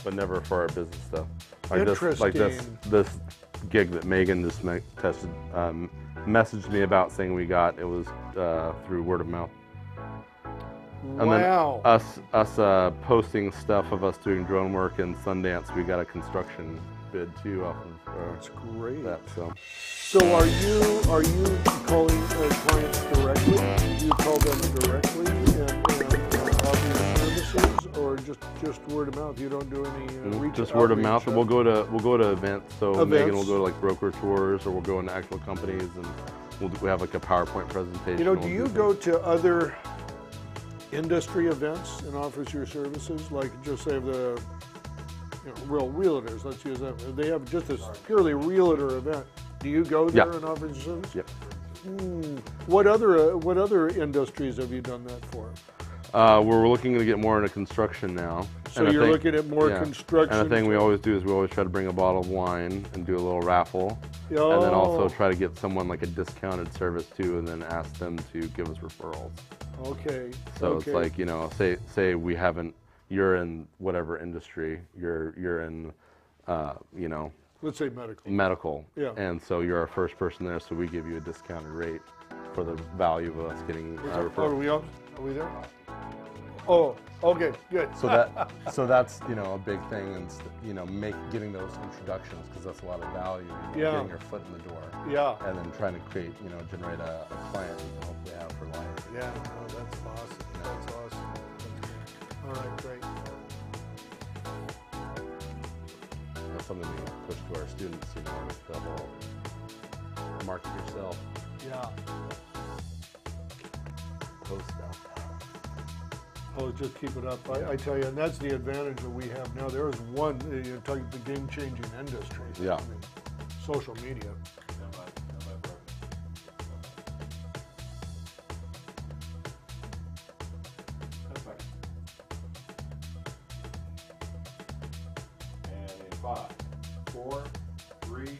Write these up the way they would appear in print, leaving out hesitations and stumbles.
But never for our business stuff. Like this gig that Megan just messaged me about, saying we got, it was through word of mouth. And wow. then us posting stuff of us doing drone work in Sundance, we got a construction bid too off of that's great. that. So are you calling clients directly? Do you call them directly and offer your services, or just word of mouth? You don't do any reach? Just word of mouth. We'll go to events. So Megan will go to like broker tours, or we'll go into actual companies, and we have like a PowerPoint presentation. You know, do you go to other industry events and offers your services? Like, just say the real realtors, let's use that. They have just this purely realtor event. Do you go there and offer your service? Yep. What other industries have you done that for? We're looking to get more into construction now. So you're looking at more construction. And the thing we always do is we always try to bring a bottle of wine and do a little raffle. Oh. And then also try to get someone like a discounted service too, and then ask them to give us referrals. Okay. So it's like, you know, say we haven't, you're in whatever industry, you're in, you know. Let's say medical. Medical. Yeah. And so you're our first person there, so we give you a discounted rate for the value of us getting a referral. Are we on? Are we there? Oh, okay, good. So that's, you know, a big thing, and you know, getting those introductions, because that's a lot of value. You know, getting your foot in the door. Yeah. And then trying to create, you know, generate a client you can hopefully have for life. Yeah. No, that's awesome. Yeah. That's awesome. That's all right, great. That's something we push to our students, you know, the whole market yourself. Yeah. Post stuff. Oh, just keep it up. I tell you, and that's the advantage that we have now. There is one, you're talking the game-changing industry. Yeah. I mean, social media. And in 5, 4, 3.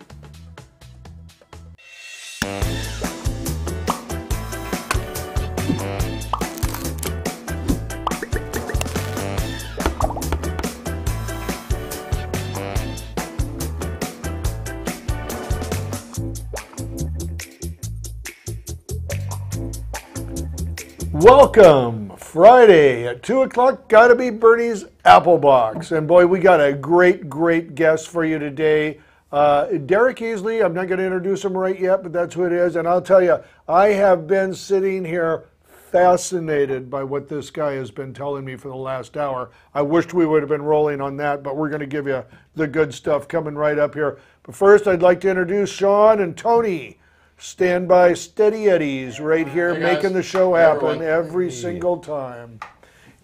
Welcome, Friday at 2 o'clock, gotta be Burnie's Applebox. And boy, we got a great guest for you today. Derek Easley, I'm not gonna introduce him right yet, but that's who it is. And I'll tell you, I have been sitting here fascinated by what this guy has been telling me for the last hour. I wished we would have been rolling on that, but we're gonna give you the good stuff coming right up here. But first, I'd like to introduce Sean and Tony. standby steady eddies right here, making the show happen every single time.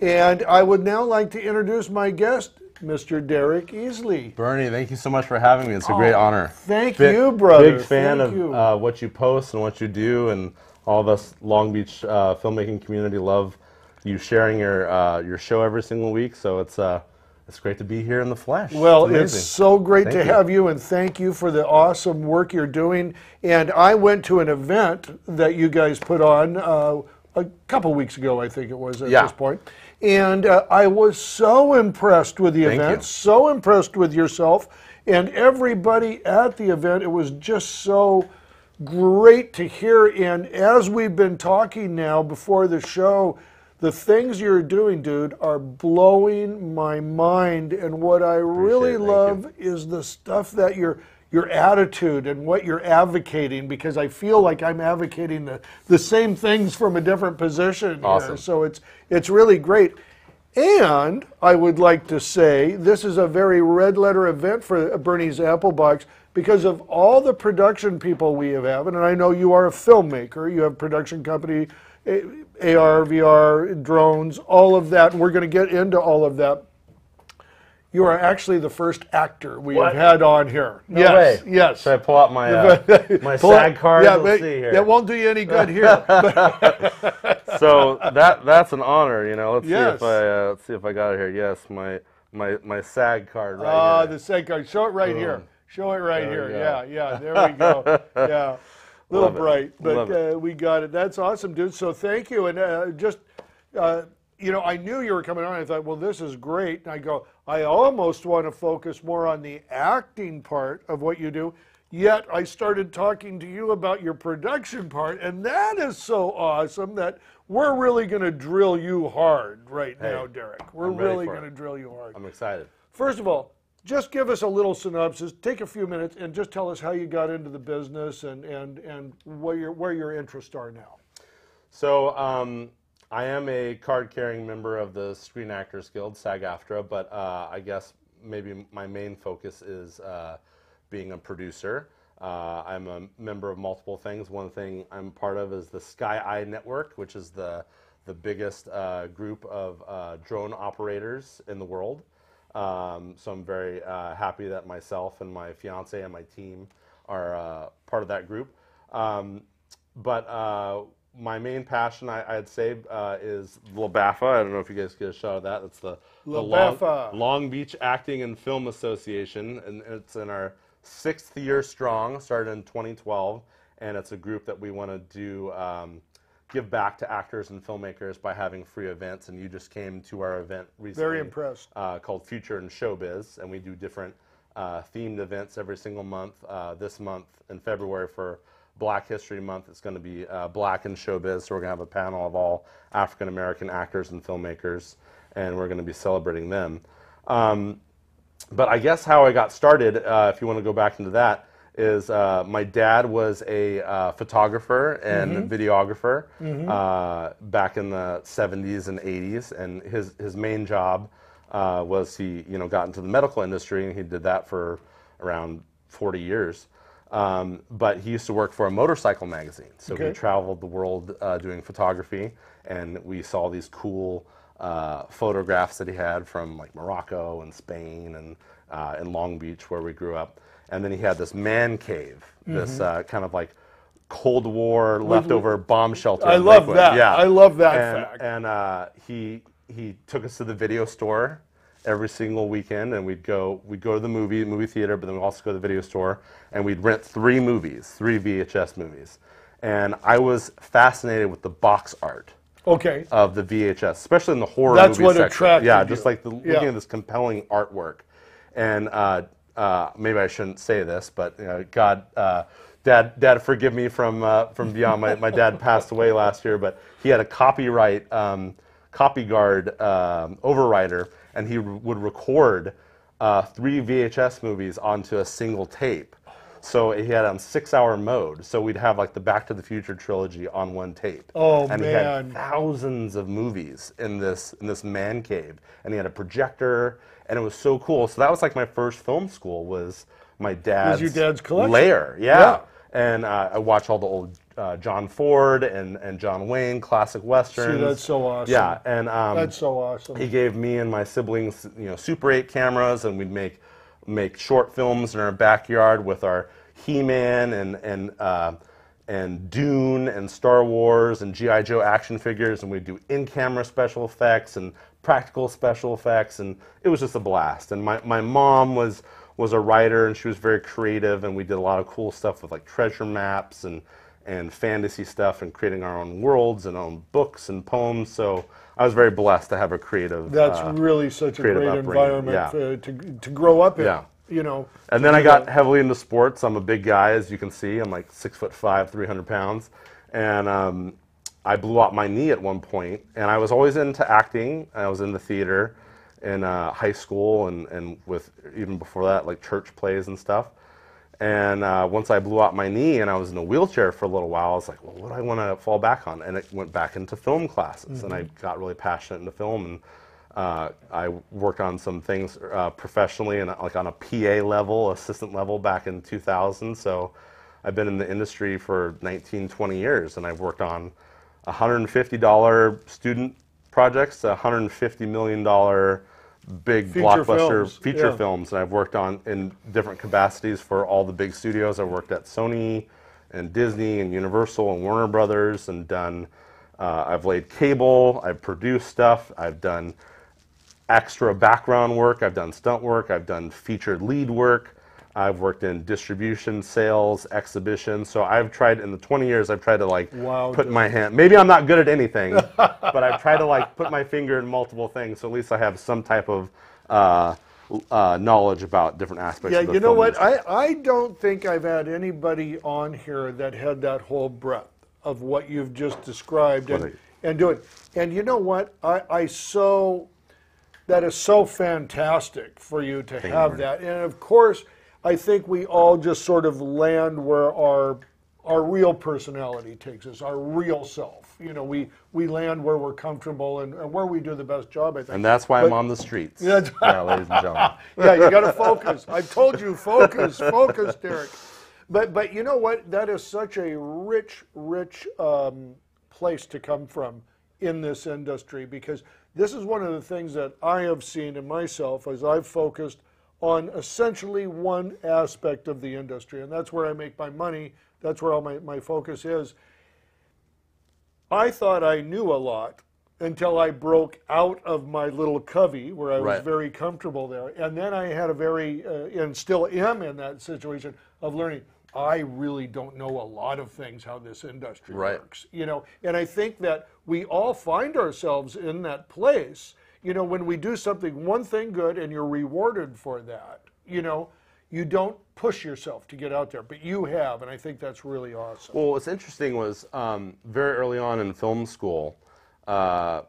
And I would now like to introduce my guest, Mr. Derek Easley. Bernie, thank you so much for having me. It's a great honor. Thank you, brother. Big fan of what you post and what you do, and all of us Long Beach filmmaking community love you sharing your show every single week. So it's great to be here in the flesh. Well, it's so great to have you, and thank you for the awesome work you're doing. And I went to an event that you guys put on a couple weeks ago, I think it was at this point. And I was so impressed with the event, so impressed with yourself and everybody at the event. It was just so great to hear. And as we've been talking now before the show, the things you're doing, dude, are blowing my mind. And what I really love is the stuff that your attitude and what you're advocating, because I feel like I'm advocating the same things from a different position here. So it's really great. And I would like to say this is a very red letter event for Burnie's Applebox because of all the production people we have. And I know you are a filmmaker. You have production company, AR, VR, drones, all of that. And we're going to get into all of that. You are actually the first actor we have had on here. No way. Yes. Should I pull out my my SAG card? Yeah, Let's see here. That won't do you any good here. So that's an honor, you know. Let's see if I got it here. Yes, my SAG card right here. The SAG card. Show it right here. Show it right here. Yeah. There we go. Yeah. A little bright, but we got it. That's awesome, dude. So thank you, and you know, I knew you were coming on. I thought, well, this is great. And I go, I almost want to focus more on the acting part of what you do. Yet I started talking to you about your production part, and that is so awesome that we're really going to drill you hard right now, Derek. We're really going to drill you hard. I'm excited. First of all, just give us a little synopsis. Take a few minutes and just tell us how you got into the business and where your interests are now. So, I am a card-carrying member of the Screen Actors Guild, SAG-AFTRA, but I guess maybe my main focus is being a producer. I'm a member of multiple things. One thing I'm part of is the Sky Eye Network, which is the biggest group of drone operators in the world. So I'm very happy that myself and my fiance and my team are part of that group. My main passion, I'd say, is LBAFA. I don't know if you guys get a shot of that. It's the Long Beach Acting and Film Association, and it's in our 6th year strong, started in 2012, and it's a group that we want to do, give back to actors and filmmakers by having free events, and you just came to our event recently. Very impressed. Called Future in Showbiz, and we do different themed events every single month. This month in February for Black History Month, it's going to be Black in Showbiz, so we're going to have a panel of all African American actors and filmmakers, and we're going to be celebrating them. But I guess how I got started, if you want to go back into that, is my dad was a photographer and videographer back in the 70s and 80s, and his main job was he got into the medical industry, and he did that for around 40 years. But he used to work for a motorcycle magazine, so he traveled the world doing photography, and we saw these cool photographs that he had from like Morocco and Spain and in Long Beach where we grew up. And then he had this man cave, this kind of like Cold War leftover bomb shelter. I love that. Yeah, I love that fact. And he took us to the video store every single weekend, and we'd go to the movie theater, but then we'd also go to the video store, and we'd rent 3 VHS movies. And I was fascinated with the box art of the VHS, especially in the horror movie section. That's what attracted you. Yeah, just like looking at this compelling artwork. And maybe I shouldn't say this, but God, Dad, forgive me from beyond. My dad passed away last year, but he had a copyguard overwriter, and he would record 3 VHS movies onto a single tape. So he had on 6-hour mode. So we'd have like the Back to the Future trilogy on one tape. Oh, and man. he had thousands of movies in this man cave, and he had a projector, and it was so cool. So that was like my first film school, was my dad's your dad's collection. lair. Yeah. And I watch all the old John Ford and John Wayne classic westerns. See, that's so awesome. Yeah, and that's so awesome. He gave me and my siblings, Super 8 cameras, and we'd make short films in our backyard with our He-Man and Dune and Star Wars and G.I. Joe action figures, and we'd do in-camera special effects and practical special effects, and it was just a blast. And my mom was a writer, and she was very creative, and we did a lot of cool stuff with like treasure maps and fantasy stuff and creating our own worlds and own books and poems. So I was very blessed to have a creative. That's really such a great environment to grow up in. Yeah. And then I got heavily into sports. I'm a big guy, as you can see. I'm like 6'5", 300 pounds, and I blew out my knee at one point. And I was always into acting. I was into theater in high school and with even before that, like church plays and stuff. And once I blew out my knee and I was in a wheelchair for a little while, I was like, well, what do I want to fall back on? And it went back into film classes, and I got really passionate into film, and I worked on some things professionally and like on a PA level, assistant level back in 2000. So I've been in the industry for 19, 20 years, and I've worked on $150 student projects to $150 million big blockbuster feature films, and I've worked on in different capacities for all the big studios. I worked at Sony and Disney and Universal and Warner Brothers, and done I've laid cable, I've produced stuff, I've done extra background work, I've done stunt work, I've done featured lead work, I've worked in distribution, sales, exhibition. So I've tried, in the 20 years, I've tried to like put my hand, maybe I'm not good at anything, but I've tried to like put my finger in multiple things, so at least I have some type of knowledge about different aspects of the you know what, industry. I don't think I've had anybody on here that had that whole breadth of what you've just described and do it. And you know what, that is so fantastic for you to have that. And of course, I think we all just sort of land where our real personality takes us, our real self. We land where we're comfortable and where we do the best job, I think. And that's why I'm on the streets. Yeah, ladies and gentlemen. Yeah, you got to focus. I told you, focus, Derek. But you know what? That is such a rich place to come from in this industry, because this is one of the things that I have seen in myself as I've focused on essentially one aspect of the industry, and that's where I make my money. That's where all my focus is. I thought I knew a lot until I broke out of my little covey where I was very comfortable there. And then I had and still am in that situation of learning, I really don't know a lot of things, how this industry works. And I think that we all find ourselves in that place. When we do one thing good and you're rewarded for that, you don't push yourself to get out there, but you have, and I think that's really awesome. Well, what's interesting was very early on in film school, one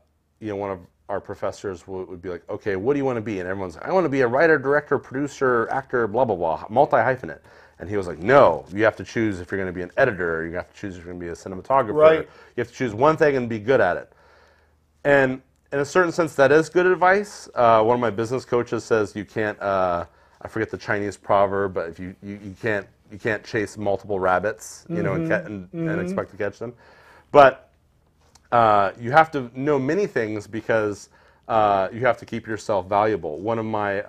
of our professors would be like, okay, what do you want to be? And everyone's like, I want to be a writer, director, producer, actor, blah, blah, blah, multi-hyphenate. And he was like, no, you have to choose if you're going to be an editor, you have to choose if you're going to be a cinematographer. Right. You have to choose one thing and be good at it. And in a certain sense, that is good advice. One of my business coaches says you can't, I forget the Chinese proverb, but if you can't chase multiple rabbits, and expect to catch them. But you have to know many things, because you have to keep yourself valuable. One of my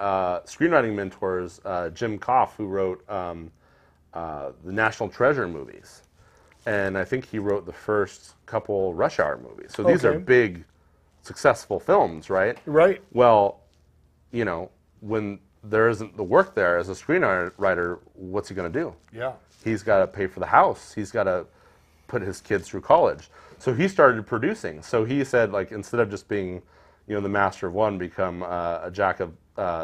screenwriting mentors, Jim Koff, who wrote the National Treasure movies, and I think he wrote the first couple Rush Hour movies. So these are big, successful films, right? Right. Well, when there isn't the work there as a screenwriter, what's he going to do? Yeah. He's got to pay for the house. He's got to put his kids through college. So he started producing. So he said, like, instead of just being, the master of one, become a jack of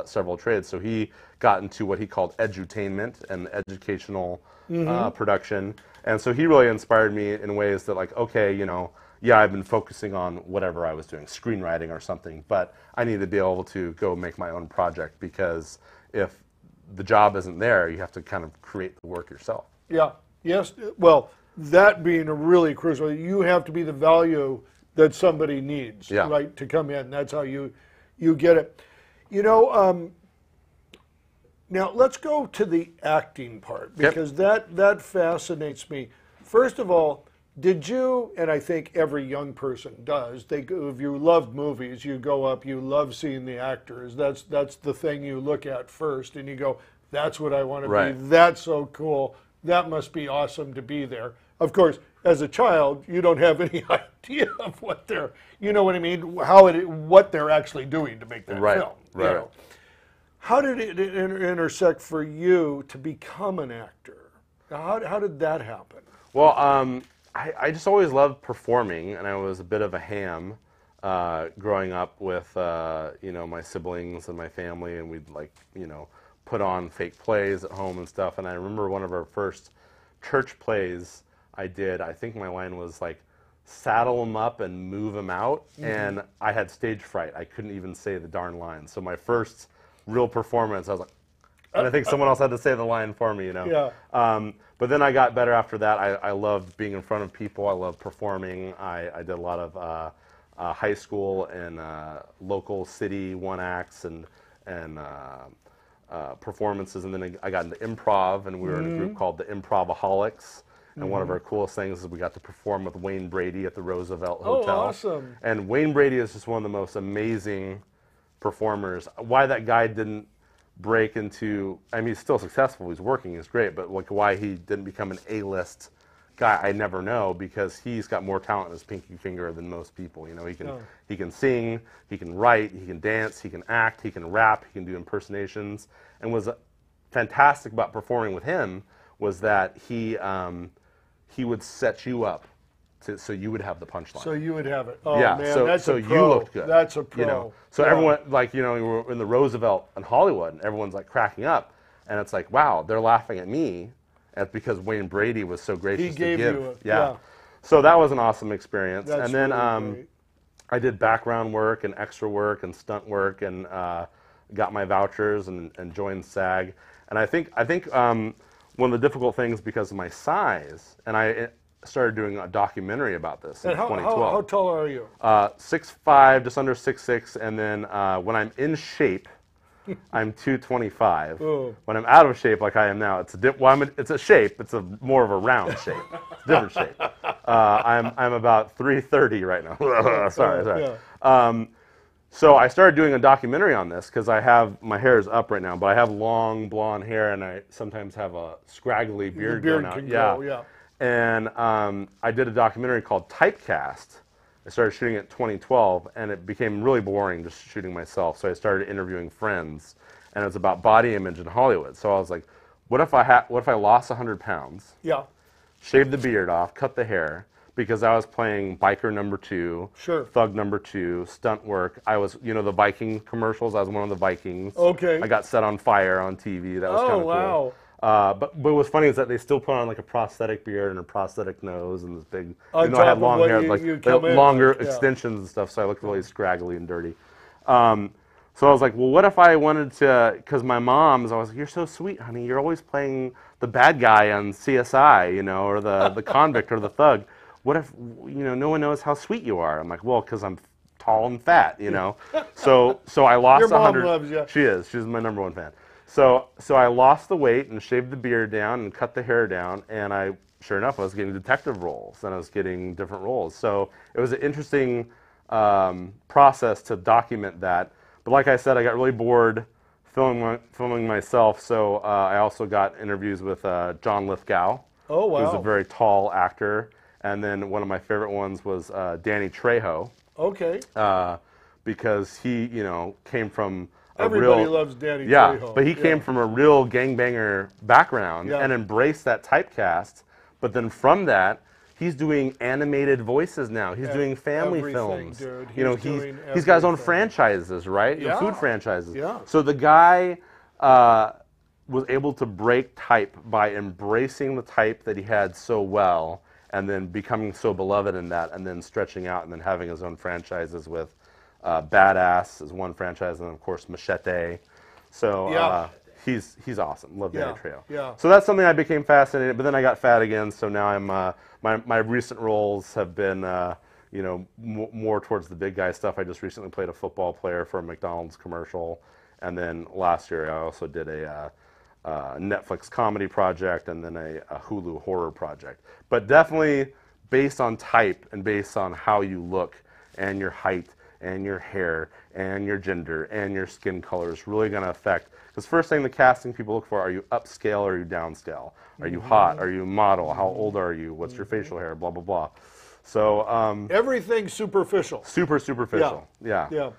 several trades. So he got into what he called edutainment and educational production. And so he really inspired me in ways that, like, okay, I've been focusing on whatever I was doing, screenwriting or something, but I need to be able to go make my own project, because if the job isn't there, you have to kind of create the work yourself. Yeah. Yes. Well, that being a really crucial, you have to be the value that somebody needs, right, to come in. That's how you get it. Now let's go to the acting part, because that fascinates me. First of all, did you, and I think every young person does, if you love movies, you go up, you love seeing the actors. That's the thing you look at first, and you go, that's what I want to be. That's so cool. That must be awesome to be there. Of course, as a child, you don't have any idea of what they're, you know what I mean, what they're actually doing to make that film. You know. How did it intersect for you to become an actor? How did that happen? Well, I just always loved performing, and I was a bit of a ham growing up with you know, my siblings and my family, and we'd like, you know, put on fake plays at home and stuff. And I remember one of our first church plays I did, I think my line was like, saddle them up and move them out, and I had stage fright. I couldn't even say the darn line. So my first real performance, I was like, and I think someone else had to say the line for me, you know. Yeah. But then I got better after that. I loved being in front of people. I loved performing. I did a lot of high school and local city one acts and performances, and then I got into improv, and we were in a group called the Improvaholics. And one of our coolest things is we got to perform with Wayne Brady at the Roosevelt Hotel. Oh, awesome. And Wayne Brady is just one of the most amazing performers. Why that guy didn't break into, I mean, he's still successful, he's working, he's great, but like why he didn't become an A-list guy, I never know, because he's got more talent in his pinky finger than most people. You know, he can sing, he can write, he can dance, he can act, he can rap, he can do impersonations. And was fantastic about performing with him was that he would set you up so you would have the punchline. So you would have it. Oh, yeah, man, that's a pro. you looked good. That's a pro. You know? So everyone, like, you know, we were in the Roosevelt in Hollywood, and everyone's like cracking up, and it's like, wow, they're laughing at me, and it's because Wayne Brady was so gracious to give. You it. Yeah. So that was an awesome experience. That's and then really I did background work and extra work and stunt work, and got my vouchers and joined SAG. And I think one of the difficult things, because of my size, and I started doing a documentary about this in 2012. How tall are you? 6'5", just under 6'6", and then when I'm in shape, I'm 225. Ooh. When I'm out of shape, like I am now, it's a shape. It's more of a round shape. It's a different shape. I'm about 330 right now. sorry. Yeah. So I started doing a documentary on this because my hair is up right now, but I have long blonde hair, and I sometimes have a scraggly beard going out. Yeah. And I did a documentary called Typecast. I started shooting it in 2012, and it became really boring just shooting myself. So I started interviewing friends, and it was about body image in Hollywood. So I was like, what if I lost 100 pounds? Yeah. Shaved the beard off, cut the hair, because I was playing biker number 2, sure, thug number 2, stunt work. I was, you know, the Viking commercials. I was one of the Vikings. Okay. I got set on fire on TV. That was kind of cool. Wow. But what's funny is that they still put on like a prosthetic beard and a prosthetic nose and this big, on you know, I had long hair, longer yeah, extensions and stuff, so I looked really scraggly and dirty. So I was like, well, what if I wanted to, because my mom's, I was like, you're so sweet, honey, you're always playing the bad guy on CSI, you know, or the convict or the thug. What if, you know, no one knows how sweet you are? I'm like, well, because I'm tall and fat, you know. So I lost 100. Your mom loves you. She is. She's my #1 fan. So I lost the weight and shaved the beard down and cut the hair down, and sure enough, I was getting detective roles, and I was getting different roles. So it was an interesting process to document that. But like I said, I got really bored filming myself, so I also got interviews with John Lithgow, oh, wow, who's a very tall actor. And then one of my favorite ones was Danny Trejo. Okay. Because he, you know, came from everybody loves Danny Trejo. Yeah, but he came from a real gangbanger background and embraced that typecast. But then from that, he's doing animated voices now. He's doing family films. Dude. You know, he's got his own franchises, right? Yeah. Food franchises. Yeah. So the guy was able to break type by embracing the type that he had so well, and then becoming so beloved in that, and then stretching out, and then having his own franchises with Badass is one franchise, and of course Machete. So he's awesome. Love Danny Trejo. Yeah. So that's something I became fascinated. But then I got fat again. So now I'm my recent roles have been you know, more towards the big guy stuff. I just recently played a football player for a McDonald's commercial, And then last year I also did a Netflix comedy project and then a Hulu horror project. But definitely based on type and based on how you look and your height and your hair and your gender and your skin color is really going to affect. Because first thing the casting people look for, are you upscale or are you downscale? Are you hot? Are you a model? How old are you? What's your facial hair? Blah, blah, blah. So everything superficial. Super superficial. Yeah. Yeah.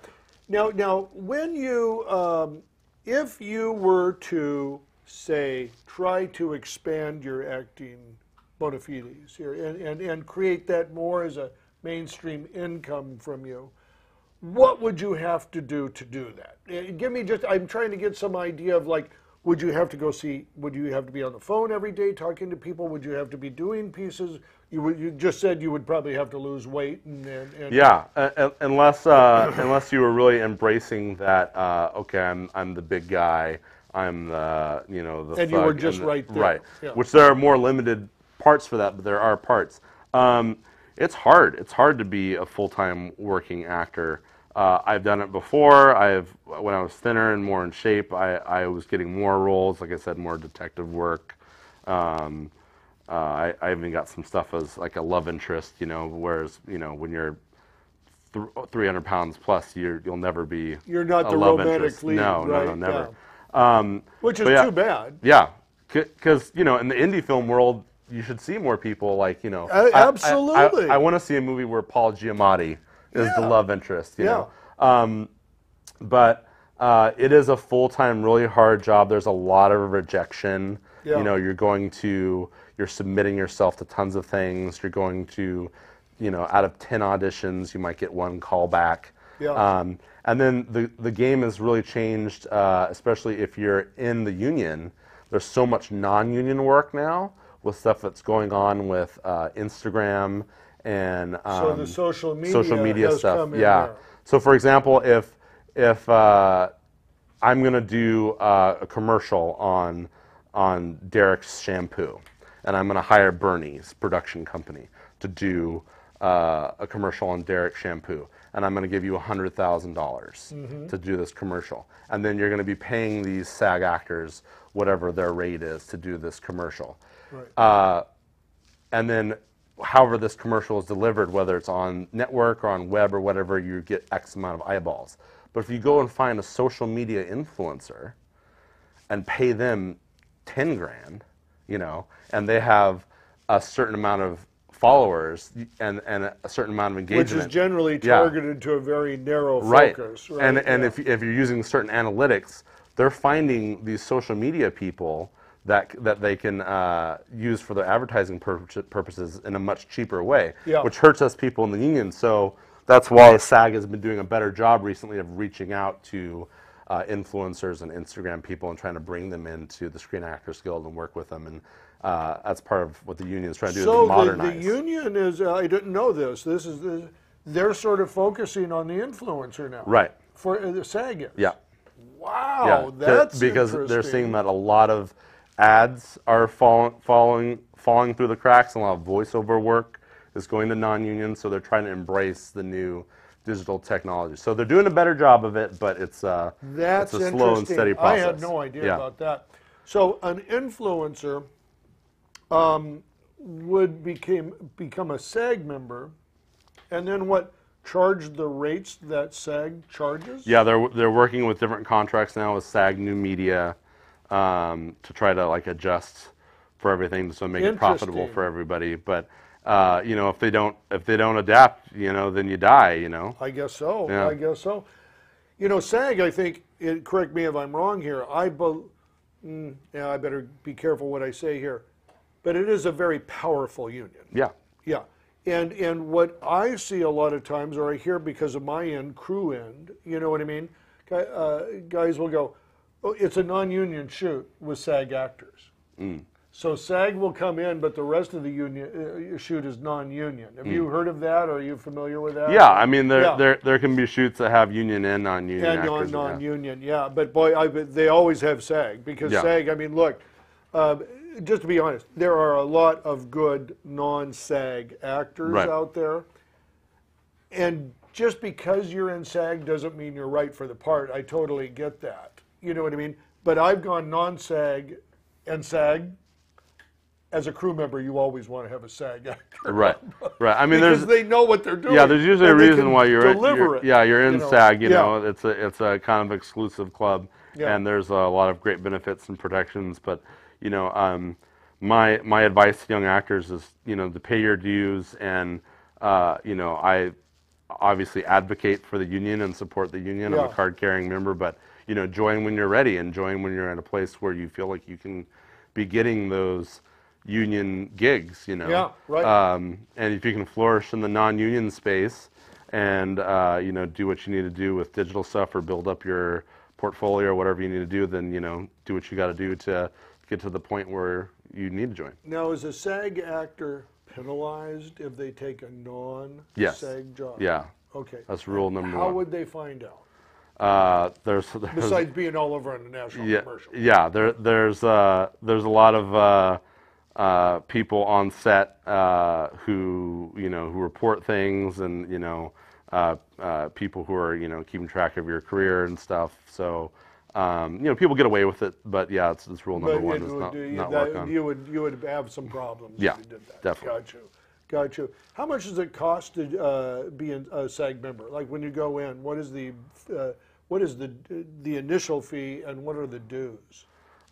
Now, when you, if you were to say try to expand your acting bona fides here and create that more as a mainstream income from you, what would you have to do that? Give me just, I'm trying to get some idea of like, would you have to go see, would you have to be on the phone every day talking to people? Would you have to be doing pieces? You just said you would probably have to lose weight and yeah, unless you were really embracing that, okay, I'm the big guy, I'm the, you know, the and thug, you were just right there. Right, yeah. Which there are more limited parts for that, but there are parts. It's hard. It's hard to be a full-time working actor. I've done it before. When I was thinner and more in shape, I was getting more roles, like I said, more detective work. I even got some stuff as like a love interest, you know, whereas, you know, when you're 300 pounds plus, you'll never be You're not a the love romantic interest. lead, No, right? no, never. Yeah. Which is too bad. Yeah, because, you know, in the indie film world, you should see more people like, you know. Absolutely. I want to see a movie where Paul Giamatti is the love interest, you know. But it is a full-time, really hard job. There's a lot of rejection. Yeah. You know, you're submitting yourself to tons of things. You're going to, you know, out of 10 auditions, you might get one call back. Yeah. And then the game has really changed, especially if you're in the union. There's so much non-union work now with stuff that's going on with Instagram and so the social media has stuff. Come in Yeah. there. So for example, if I'm going to do a commercial on Derek's shampoo, and I'm going to hire Burnie's production company to do a commercial on Derek's shampoo, and I'm going to give you $100,000 to do this commercial, and then you're going to be paying these SAG actors whatever their rate is to do this commercial. Right. And then however this commercial is delivered, whether it's on network or on web or whatever, you get X amount of eyeballs. But if you go and find a social media influencer and pay them 10 grand, you know, and they have a certain amount of followers and a certain amount of engagement. Which is generally targeted to a very narrow focus. Right. And if you're using certain analytics, they're finding these social media people that they can use for their advertising purposes in a much cheaper way, which hurts us people in the union. So that's why SAG has been doing a better job recently of reaching out to influencers and Instagram people and trying to bring them into the Screen Actors Guild and work with them. And that's part of what the union is trying to do, is modernize. So the union is, I didn't know this, they're sort of focusing on the influencer now. Right. For the SAG is. Yeah. Wow, that's because they're seeing that a lot of ads are falling through the cracks, and a lot of voiceover work is going to non-union, so they're trying to embrace the new digital technology. So they're doing a better job of it, but it's a slow and steady process. I had no idea about that. So an influencer would become a SAG member, and then what? Charge the rates that SAG charges? Yeah, they're working with different contracts now with SAG New Media to try to like adjust for everything, so make it profitable for everybody. But you know, if they don't adapt, you know, then you die. You know. I guess so. Yeah. I guess so. You know, SAG, I think. Correct me if I'm wrong here. I better be careful what I say here, but it is a very powerful union. Yeah. Yeah. And what I see a lot of times, or I hear because of my end, crew end, you know what I mean? Guys will go, oh, it's a non-union shoot with SAG actors. So SAG will come in, but the rest of the union shoot is non-union. Have you heard of that? Or are you familiar with that? Yeah, I mean, there can be shoots that have union and non-union actors. And non-union, yeah. But boy, they always have SAG, because SAG, I mean, look, just to be honest, there are a lot of good non-SAG actors out there. And just because you're in SAG doesn't mean you're right for the part. I totally get that. You know what I mean? But I've gone non-SAG and SAG. As a crew member, you always want to have a SAG actor. Right, right. I mean, because they know what they're doing. Yeah, there's usually a reason why you're in. Yeah, you're in SAG. You yeah. know, it's a kind of exclusive club, and there's a lot of great benefits and protections. But you know, my advice to young actors is, you know, to pay your dues, and you know, I obviously advocate for the union and support the union. I'm a card-carrying member, but you know, join when you're ready, and join when you're at a place where you feel like you can be getting those union gigs, you know. Yeah, right. And if you can flourish in the non-union space, and you know, do what you need to do with digital stuff, or build up your portfolio, or whatever you need to do, then you know, do what you got to do to get to the point where you need to join. Now, is a SAG actor penalized if they take a non-SAG job? Yeah. Okay. That's rule number one. How would they find out? There's besides being all over on the national commercial. Yeah, there's a lot of people on set who, you know, who report things, and you know, people who are, you know, keeping track of your career and stuff. So you know, people get away with it, but yeah, it's rule number one. Is not work on. You would have some problems if you did that. Definitely. Got you. How much does it cost to be a SAG member? Like when you go in, what is the initial fee, and what are the dues?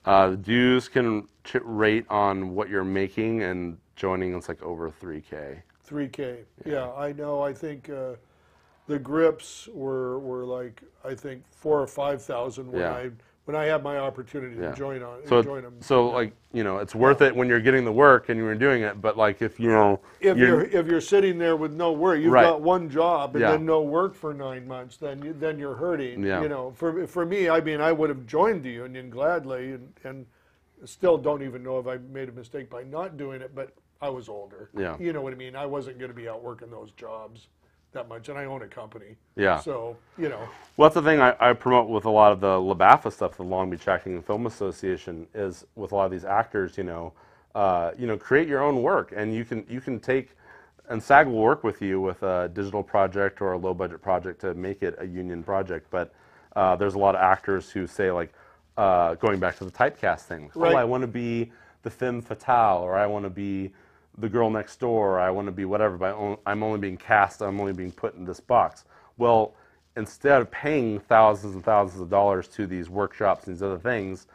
The dues can rate on what you're making, and joining is like over $3K. $3K. Yeah, I know. I think the grips were like, I think 4,000 or 5,000 when I had my opportunity to join them. So like, you know, it's worth it when you're getting the work and you're doing it. But like, if you know, if you're sitting there with no work, you've got one job and then no work for 9 months, then you're hurting. Yeah. You know, for me, I mean, I would have joined the union gladly, and still don't even know if I made a mistake by not doing it. But I was older. Yeah. You know what I mean? I wasn't going to be out working those jobs that much, and I own a company. Yeah. So, you know. Well, that's the thing I promote with a lot of the LBAFA stuff, the Long Beach Acting and Film Association, is with a lot of these actors, you know, create your own work, and you can take, and SAG will work with you with a digital project or a low budget project to make it a union project. But there's a lot of actors who say, like, going back to the typecast thing, oh, I want to be the femme fatale, or I want to be the girl next door, or I want to be whatever, but I'm only being cast, I'm only being put in this box. Well, instead of paying thousands and thousands of dollars to these workshops and these other things,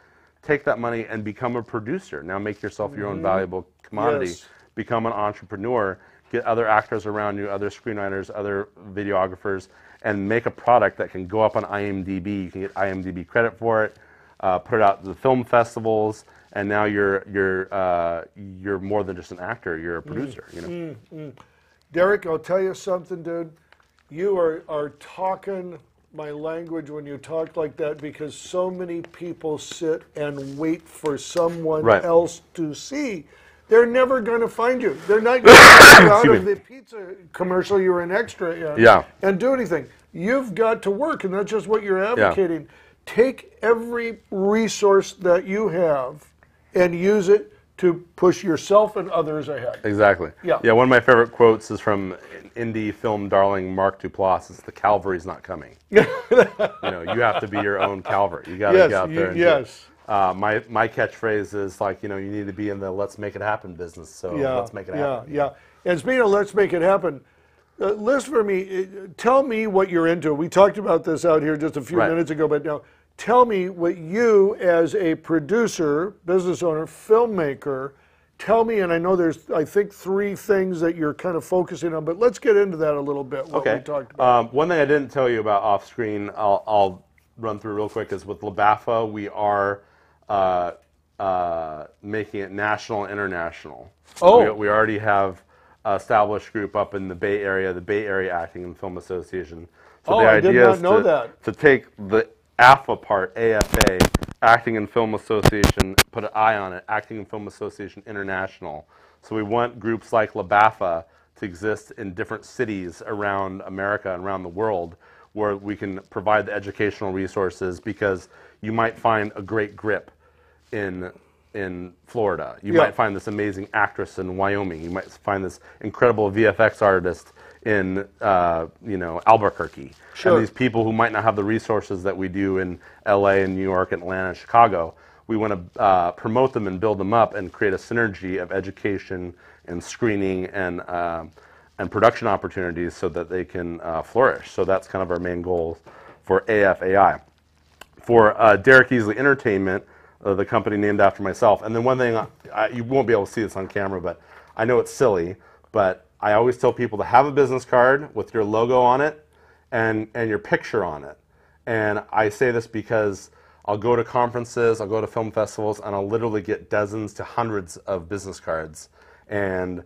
take that money and become a producer. Now make yourself your own valuable commodity. Yes. Become an entrepreneur. Get other actors around you, other screenwriters, other videographers, and make a product that can go up on IMDb. You can get IMDb credit for it. Put it out to the film festivals, and now you're more than just an actor. You're a producer. You know. Derek, I'll tell you something, dude. You are talking my language when you talk like that, because so many people sit and wait for someone else to see. They're never going to find you. They're not going to find you out of the pizza commercial you're an extra in and do anything. You've got to work, and that's just what you're advocating. Yeah. Take every resource that you have and use it to push yourself and others ahead. Exactly. Yeah. Yeah. One of my favorite quotes is from indie film darling Mark Duplass. It's "The cavalry's not coming." You know, you have to be your own cavalry. You got to get out there. And my catchphrase is like, you know, you need to be in the let's make it happen business. So let's make it happen. Yeah. And speaking of let's make it happen, list for me. Tell me what you're into. We talked about this out here just a few minutes ago, but now tell me what you, as a producer, business owner, filmmaker, tell me. And I know there's, I think, 3 things that you're kind of focusing on, but let's get into that a little bit. What we talked about. One thing I didn't tell you about off screen, I'll run through real quick, is with LBAFA, we are making it national and international. Oh. We already have an established group up in the Bay Area, the Bay Area Acting and Film Association. So the idea is to take the AFA part, AFA, Acting and Film Association, put an I on it, Acting and Film Association International. So we want groups like LBAFA to exist in different cities around America and around the world, where we can provide the educational resources, because you might find a great grip in Florida. You might find this amazing actress in Wyoming. You might find this incredible VFX artist in Albuquerque. Sure. And these people who might not have the resources that we do in LA and New York, Atlanta, and Chicago, we want to promote them and build them up and create a synergy of education and screening and production opportunities so that they can flourish. So that's kind of our main goal for AFAI. For Derek Easley Entertainment, the company named after myself. And then one thing, you won't be able to see this on camera, but I know it's silly, but I always tell people to have a business card with your logo on it and your picture on it. And I say this because I'll go to conferences, I'll go to film festivals, and I'll literally get dozens to hundreds of business cards. And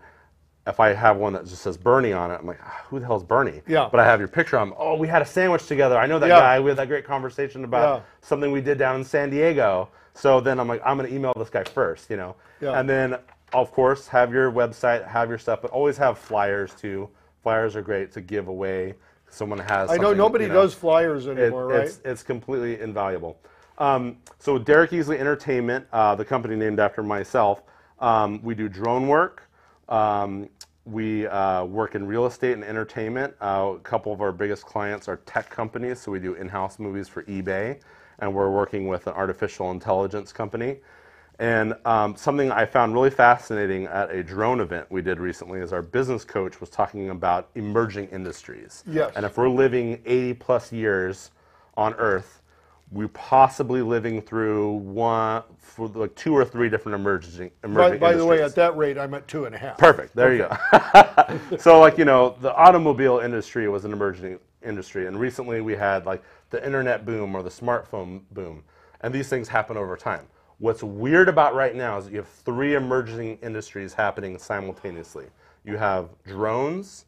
if I have one that just says Burnie on it, I'm like, who the hell is Burnie? Yeah. But I have your picture on. Oh, we had a sandwich together. I know that guy. We had that great conversation about something we did down in San Diego. So then I'm like, I'm going to email this guy first, Yeah. And then, of course, have your website, have your stuff, but always have flyers too. Flyers are great to give away. Someone has. I know nobody does flyers anymore, right? It's completely invaluable. So Derek Easley Entertainment, the company named after myself, we do drone work. We work in real estate and entertainment. A couple of our biggest clients are tech companies, so we do in-house movies for eBay, and we're working with an artificial intelligence company. And something I found really fascinating at a drone event we did recently is our business coach was talking about emerging industries. Yes. And if we're living 80 plus years on Earth, we're possibly living through like 2 or 3 different emerging industries. By the way, at that rate, I'm at 2.5. Perfect. There you go. So, like, the automobile industry was an emerging industry, and recently we had like the internet boom or the smartphone boom, and these things happen over time. What's weird about right now is that you have 3 emerging industries happening simultaneously. You have drones,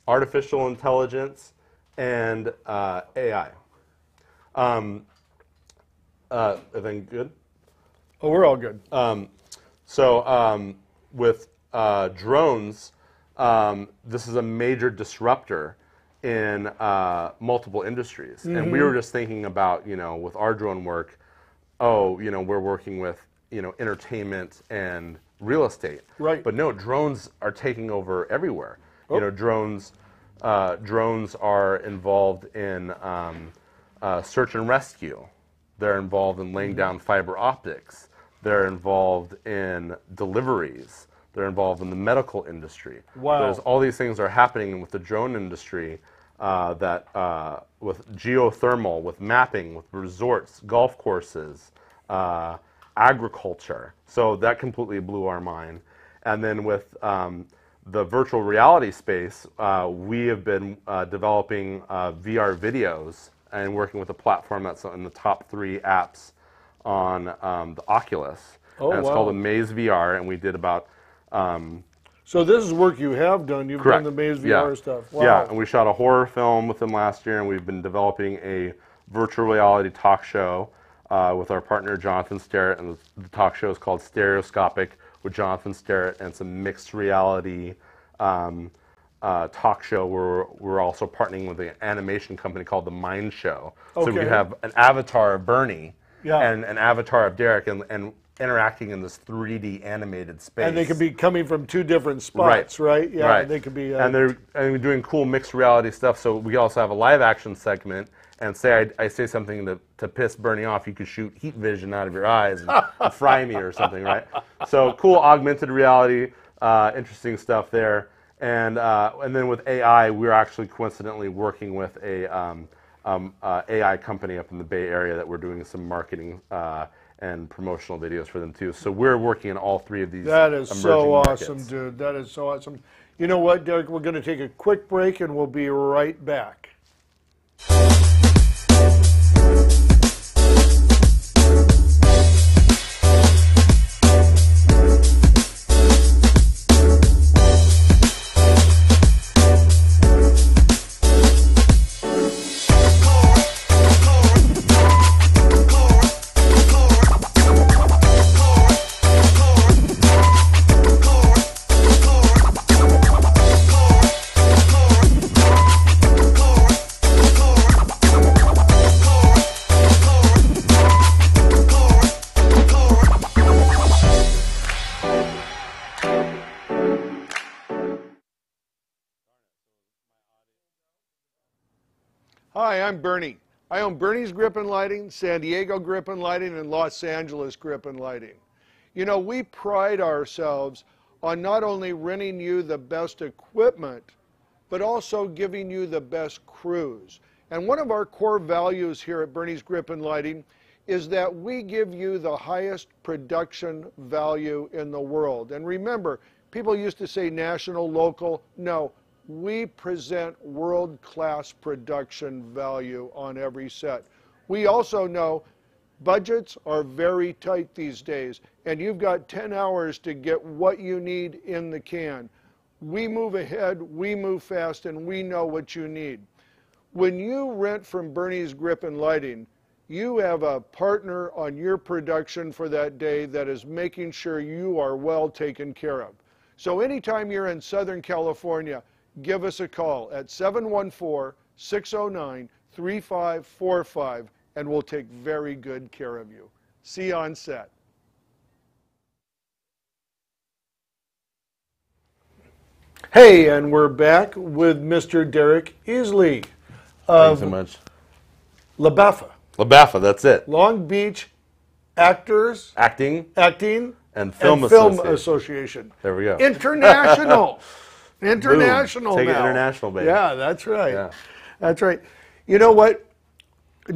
artificial intelligence, and AI. Everything good? Oh, we're all good. With drones, this is a major disruptor in multiple industries. And we were just thinking about, with our drone work, we're working with, entertainment and real estate. Right. But no, drones are taking over everywhere. Drones are involved in search and rescue. They're involved in laying down fiber optics. They're involved in deliveries. They're involved in the medical industry. Wow. There's all these things are happening with the drone industry with geothermal, with mapping, with resorts, golf courses, agriculture. So that completely blew our mind. And then with the virtual reality space, we have been developing VR videos and working with a platform that's in the top 3 apps on the Oculus. Oh, and it's called Amaze VR, and we did about... so this is work you have done. You've correct. done the Amaze VR stuff. Wow. Yeah, and we shot a horror film with them last year, and we've been developing a virtual reality talk show with our partner Jonathan Sterrett, and the talk show is called Stereoscopic with Jonathan Sterrett, and it's a mixed reality talk show where we're also partnering with an animation company called The Mind Show. Okay. So we have an avatar of Burnie Yeah. and an avatar of Derek and interacting in this 3D animated space. And they could be coming from 2 different spots, right? Yeah, right. they could be... and they're doing cool mixed reality stuff, so we also have a live action segment, and say I say something to piss Burnie off, you could shoot heat vision out of your eyes and fry me or something, right? So cool augmented reality, interesting stuff there. And then with AI, we're actually coincidentally working with a AI company up in the Bay Area that we're doing some marketing and promotional videos for them too. So we're working in all 3 of these. That is so awesome, markets. dude. That is so awesome. You know what, Derek? We're going to take a quick break, and we'll be right back. Hi, I'm Burnie. I own Burnie's Grip and Lighting, San Diego Grip and Lighting, and Los Angeles Grip and Lighting. You know, we pride ourselves on not only renting you the best equipment, but also giving you the best crews. And one of our core values here at Burnie's Grip and Lighting is that we give you the highest production value in the world. And remember, people used to say national, local. No, we present world-class production value on every set. We also know budgets are very tight these days, and you've got 10 hours to get what you need in the can. We move ahead, we move fast, and we know what you need. When you rent from Burnie's Grip and Lighting, you have a partner on your production for that day that is making sure you are well taken care of. So anytime you're in Southern California, give us a call at 714-609-3545, and we'll take very good care of you. See you on set. Hey, and we're back with Mr. Derek Easley of Thanks so much. LBAFA. LBAFA, that's it. Long Beach Actors Acting and Film Association. There we go. International. International. Take it now. International, baby. Yeah, that's right. Yeah. That's right. You know what,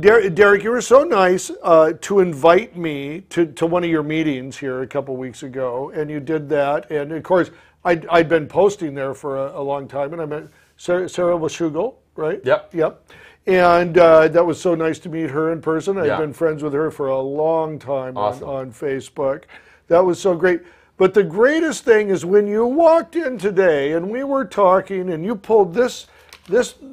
Derek, you were so nice to invite me to one of your meetings here a couple weeks ago, and you did that. And of course, I'd been posting there for a long time, and I met Sarah Washugel, right? Yep. Yep. And that was so nice to meet her in person. I've been friends with her for a long time on Facebook. That was so great. But the greatest thing is when you walked in today and we were talking and you pulled this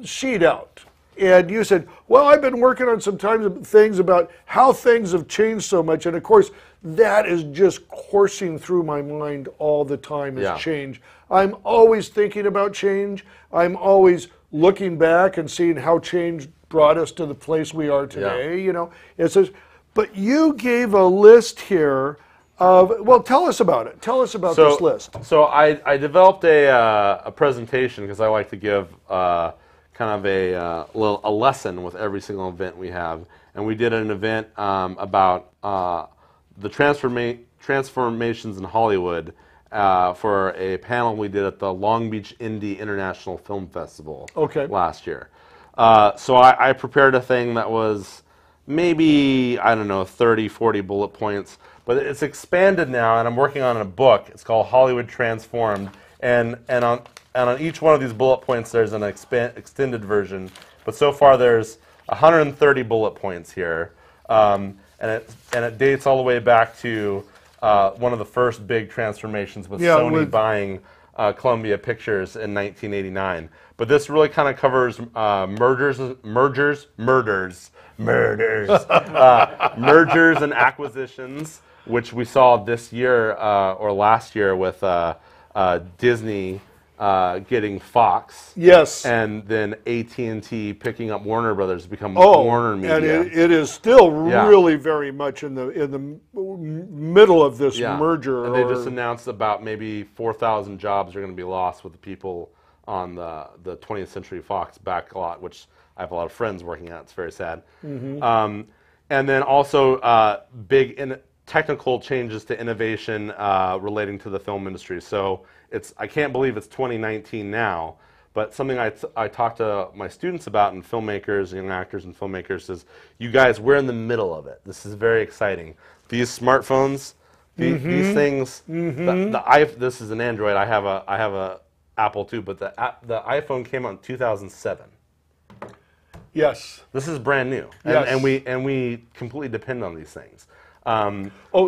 sheet out and you said, well, I've been working on some things about how things have changed so much. And of course, that is just coursing through my mind all the time is change. I'm always thinking about change. I'm always looking back and seeing how change brought us to the place we are today. You know, it says, but you gave a list here of, well, tell us about it. Tell us about this list. So I developed a presentation because I like to give kind of a lesson with every single event we have. And we did an event about the transformations in Hollywood for a panel we did at the Long Beach Indie International Film Festival last year. So I prepared a thing that was maybe, I don't know, 30, 40 bullet points. But it's expanded now, and I'm working on a book. It's called Hollywood Transformed. And on each one of these bullet points, there's an extended version. But so far, there's 130 bullet points here. And it dates all the way back to one of the first big transformations with Sony buying Columbia Pictures in 1989. But this really kind of covers mergers and acquisitions, which we saw this year or last year with Disney getting Fox. Yes. And then AT&T picking up Warner Brothers to become Warner Media. And it is still really very much in the middle of this merger. And they just announced about maybe 4,000 jobs are going to be lost with the people on the 20th Century Fox back lot, which I have a lot of friends working at. It's very sad. And then also big technical changes to innovation relating to the film industry. So I can't believe it's 2019 now, but something I talk to my students about and filmmakers, young actors and filmmakers is, you guys, we're in the middle of it. This is very exciting. These smartphones, these things, this is an Android. I have a Apple too, but the iPhone came out in 2007. Yes. This is brand new, and we completely depend on these things.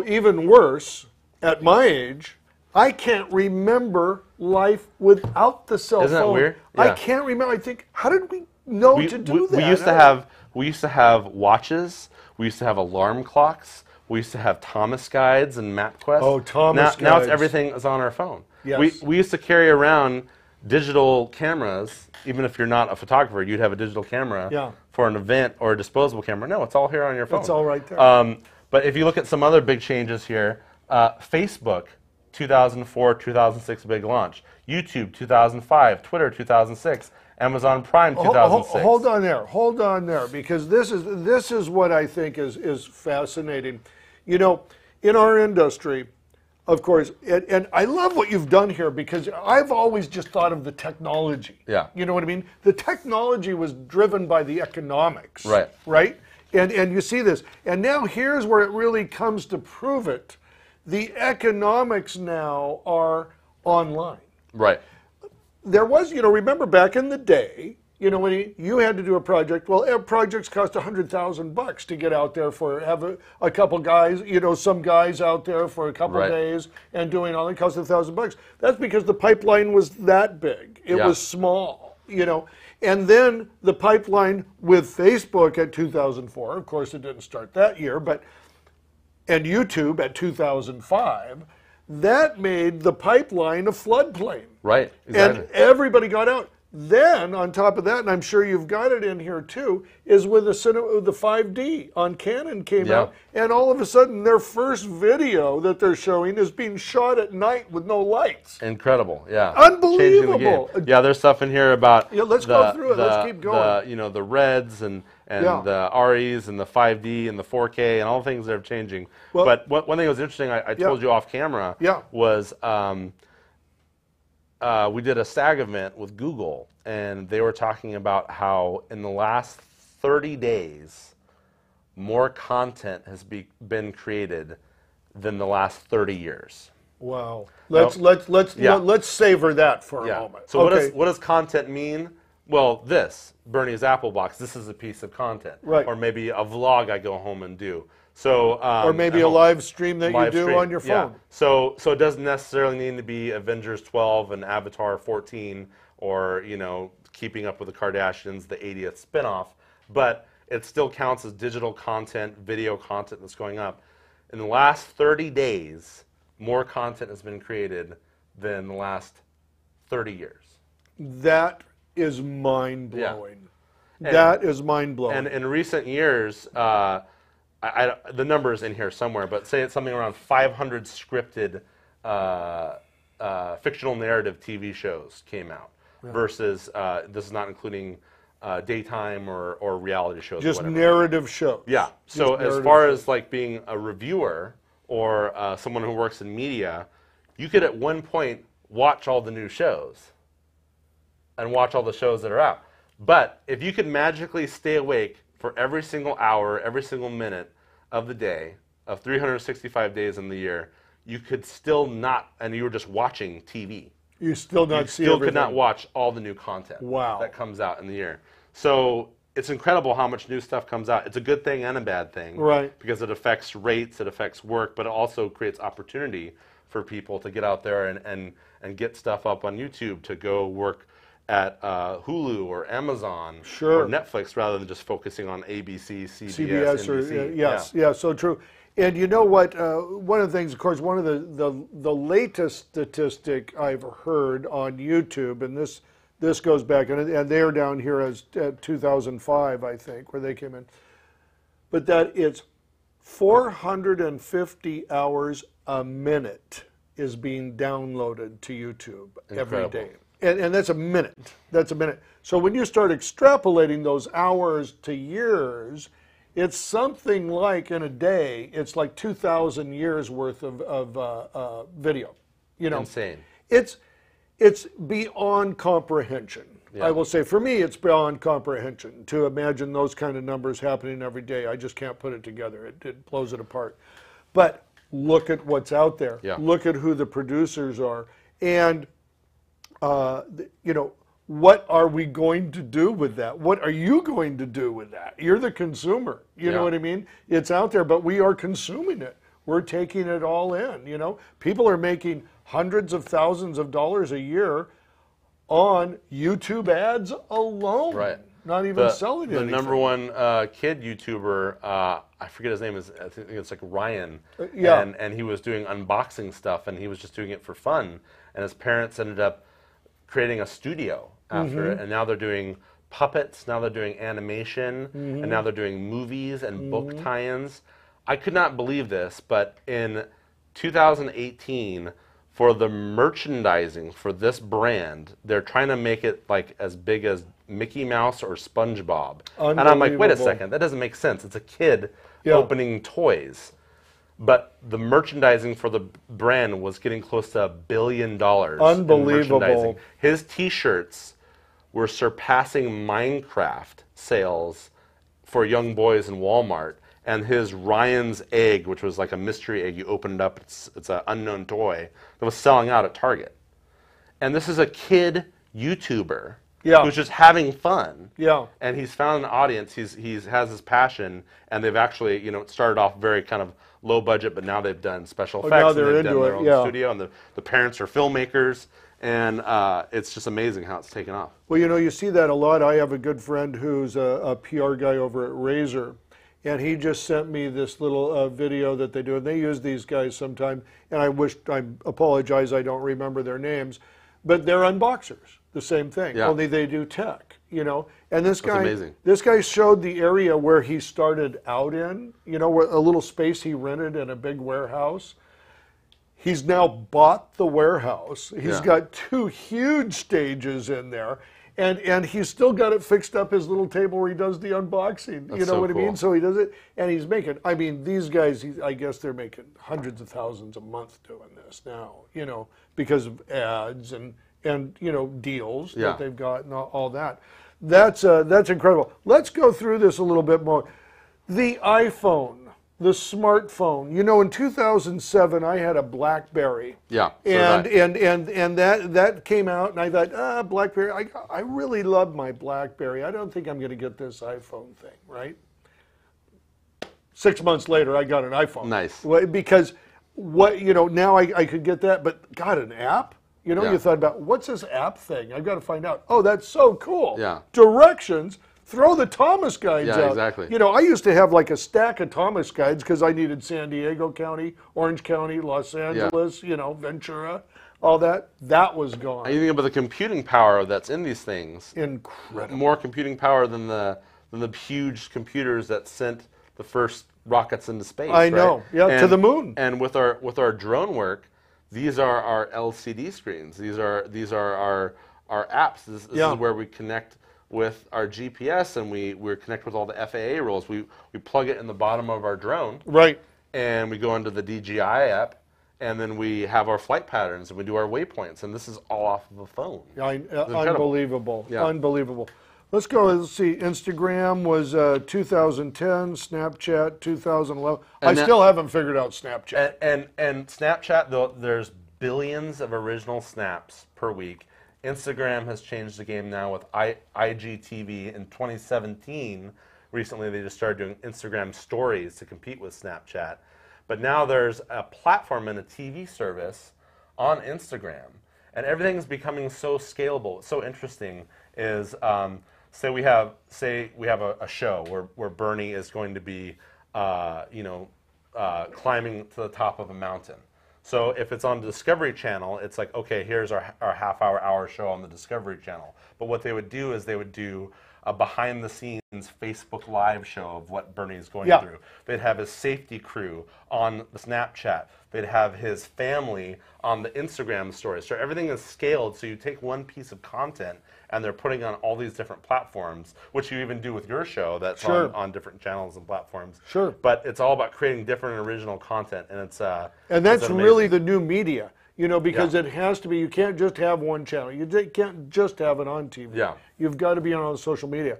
Even worse, at my age, I can't remember life without the cell phone. Isn't that weird? Yeah. I can't remember. I think, how did we know to do that? We used to have watches. We used to have alarm clocks. We used to have Thomas guides and MapQuest. Oh, Thomas guides. Now it's everything is on our phone. Yes. We used to carry around digital cameras. Even if you're not a photographer, you'd have a digital camera for an event or a disposable camera. No, it's all here on your phone. It's all right there. But if you look at some other big changes here, Facebook, 2004, 2006 big launch. YouTube, 2005. Twitter, 2006. Amazon Prime 2006. Hold on there, because this is what I think is fascinating. You know, in our industry, of course, and I love what you've done here, because I've always just thought of the technology. Yeah. You know what I mean? The technology was driven by the economics. Right. Right? And you see this. And now here's where it really comes to prove it. The economics now are online. Right. There was, you know, remember back in the day, you know, when you had to do a project, well, projects cost $100,000 to get out there for, have a couple guys, you know, some guys out there for a couple days and doing all that cost $1,000. That's because the pipeline was that big. It was small, you know. And then the pipeline with Facebook at 2004, of course it didn't start that year, but, and YouTube at 2005, that made the pipeline a floodplain. Right, exactly. And everybody got out. Then, on top of that, and I'm sure you've got it in here too, is with the 5D on Canon came out, and all of a sudden their first video that they're showing is being shot at night with no lights. Incredible, yeah. Unbelievable. Yeah, there's stuff in here about let's go through it. Let's keep going. You know, the Reds and the REs and the 5D and the 4K and all the things that are changing. Well, but one thing that was interesting, I told you off camera, was we did a STAG event with Google, and they were talking about how in the last 30 days, more content has been created than the last 30 years. Wow. Let's savor that for a moment. So what does content mean? Well, Burnie's Applebox, this is a piece of content. Right. Or maybe a vlog I go home and do. So, or maybe a live stream that you do on your phone. So it doesn't necessarily need to be Avengers 12 and Avatar 14, or, you know, Keeping Up with the Kardashians, the 80th spinoff, but it still counts as digital content, video content that's going up. In the last 30 days, more content has been created than the last 30 years. That is mind-blowing. That is mind-blowing. And in recent years, the number's in here somewhere, but say it's something around 500 scripted fictional narrative TV shows came out, versus, this is not including daytime or reality shows. Just or whatever. Narrative shows. Yeah. So as far as like being a reviewer or someone who works in media, you could at one point watch all the new shows and watch all the shows that are out. But if you could magically stay awake for every single hour, every single minute of the day, of 365 days in the year, you could still not, and you were just watching TV. You still not see everything. Could not watch all the new content that comes out in the year. So it's incredible how much new stuff comes out. It's a good thing and a bad thing. Right. Because it affects rates, it affects work, but it also creates opportunity for people to get out there and get stuff up on YouTube, to go work at Hulu or Amazon or Netflix, rather than just focusing on ABC, CBS, NBC. So true. And you know what? One of the things, of course, one of the latest statistic I've heard on YouTube, and this goes back, and they're down here as 2005, I think, where they came in, but that it's 450 hours a minute is being downloaded to YouTube every day. And that's a minute. That's a minute. So when you start extrapolating those hours to years, it's something like, in a day, it's like 2,000 years worth of video. You know, insane. It's beyond comprehension. Yeah. I will say, for me, it's beyond comprehension to imagine those kind of numbers happening every day. I just can't put it together. It blows it apart. But look at what's out there. Yeah. Look at who the producers are, and you know, what are we going to do with that? What are you going to do with that? You're the consumer. You know what I mean? It's out there, but we are consuming it. We're taking it all in. You know, people are making hundreds of thousands of dollars a year on YouTube ads alone. Right. Not even selling anything. The number one kid YouTuber, I forget his name, I think it's like Ryan. And he was doing unboxing stuff, and he was just doing it for fun. And his parents ended up creating a studio after it, and now they're doing puppets, now they're doing animation, and now they're doing movies and book tie-ins. I could not believe this, but in 2018, for the merchandising for this brand, they're trying to make it like as big as Mickey Mouse or SpongeBob. And I'm like, wait a second, that doesn't make sense. It's a kid opening toys. But the merchandising for the brand was getting close to $1 billion. Unbelievable. His T-shirts were surpassing Minecraft sales for young boys in Walmart. And his Ryan's egg, which was like a mystery egg, you open it up, it's an unknown toy, that was selling out at Target. And this is a kid YouTuber who's just having fun. Yeah. And he's found an audience, he has his passion, and they've actually, you know, it started off very kind of low budget, but now they've done special effects, now they're and they've into done their it, own studio, and the parents are filmmakers, and it's just amazing how it's taken off. Well, you know, you see that a lot. I have a good friend who's a PR guy over at Razer, and he just sent me this little video that they do, and they use these guys sometime, and I apologize, I don't remember their names, but they're unboxers, the same thing, only they do tech, you know. And this guy showed the area where he started out in, you know, where a little space he rented in a big warehouse. He's now bought the warehouse. He's got 2 huge stages in there. And he's still got it fixed up, his little table where he does the unboxing. You know what I mean? So he does it, and he's making, I mean, these guys, I guess they're making hundreds of thousands a month doing this now, you know, because of ads and you know, deals that they've got and all that. That's incredible. Let's go through this a little bit more. The iPhone. The smartphone. You know, in 2007, I had a BlackBerry. Yeah. And that came out, and I thought, BlackBerry. I really love my BlackBerry. I don't think I'm going to get this iPhone thing, right? 6 months later, I got an iPhone. Nice. Because you know, now I could get that, but got an app. You know, you thought about, what's this app thing? I've got to find out. Oh, that's so cool. Yeah. Directions. Throw the Thomas guides out. Yeah, exactly. You know, I used to have like a stack of Thomas guides because I needed San Diego County, Orange County, Los Angeles, you know, Ventura, all that. That was gone. And you think about the computing power that's in these things. Incredible. More computing power than the huge computers that sent the first rockets into space. I know. Yeah, to the moon. And with our drone work, these are our LCD screens. These are our apps. This is where we connect with our GPS, and we connect with all the FAA rules. We plug it in the bottom of our drone. Right. And we go into the DJI app, and then we have our flight patterns, and we do our waypoints, and this is all off of a phone. Unbelievable. Yeah. Unbelievable. Let's go. Let's see. Instagram was 2010, Snapchat 2011. I still haven't figured out Snapchat. And Snapchat, though, there's billions of original snaps per week. Instagram has changed the game now with IGTV in 2017. Recently, they just started doing Instagram stories to compete with Snapchat. But now there's a platform and a TV service on Instagram. And everything is becoming so scalable. It's so interesting is, say we have a show where Burnie is going to be, climbing to the top of a mountain. So if it's on the Discovery Channel, it's like, okay, here's our hour show on the Discovery Channel. But what they would do is they would do a behind-the-scenes Facebook Live show of what Burnie's going through. They'd have his safety crew on the Snapchat. They'd have his family on the Instagram stories. So everything is scaled, so you take one piece of content and they're putting on all these different platforms, which you even do with your show that's on different channels and platforms. Sure. But it's all about creating different and original content, and that's really the new media, you know, because it has to be, you can't just have one channel. You can't just have it on TV. Yeah. You've got to be on social media.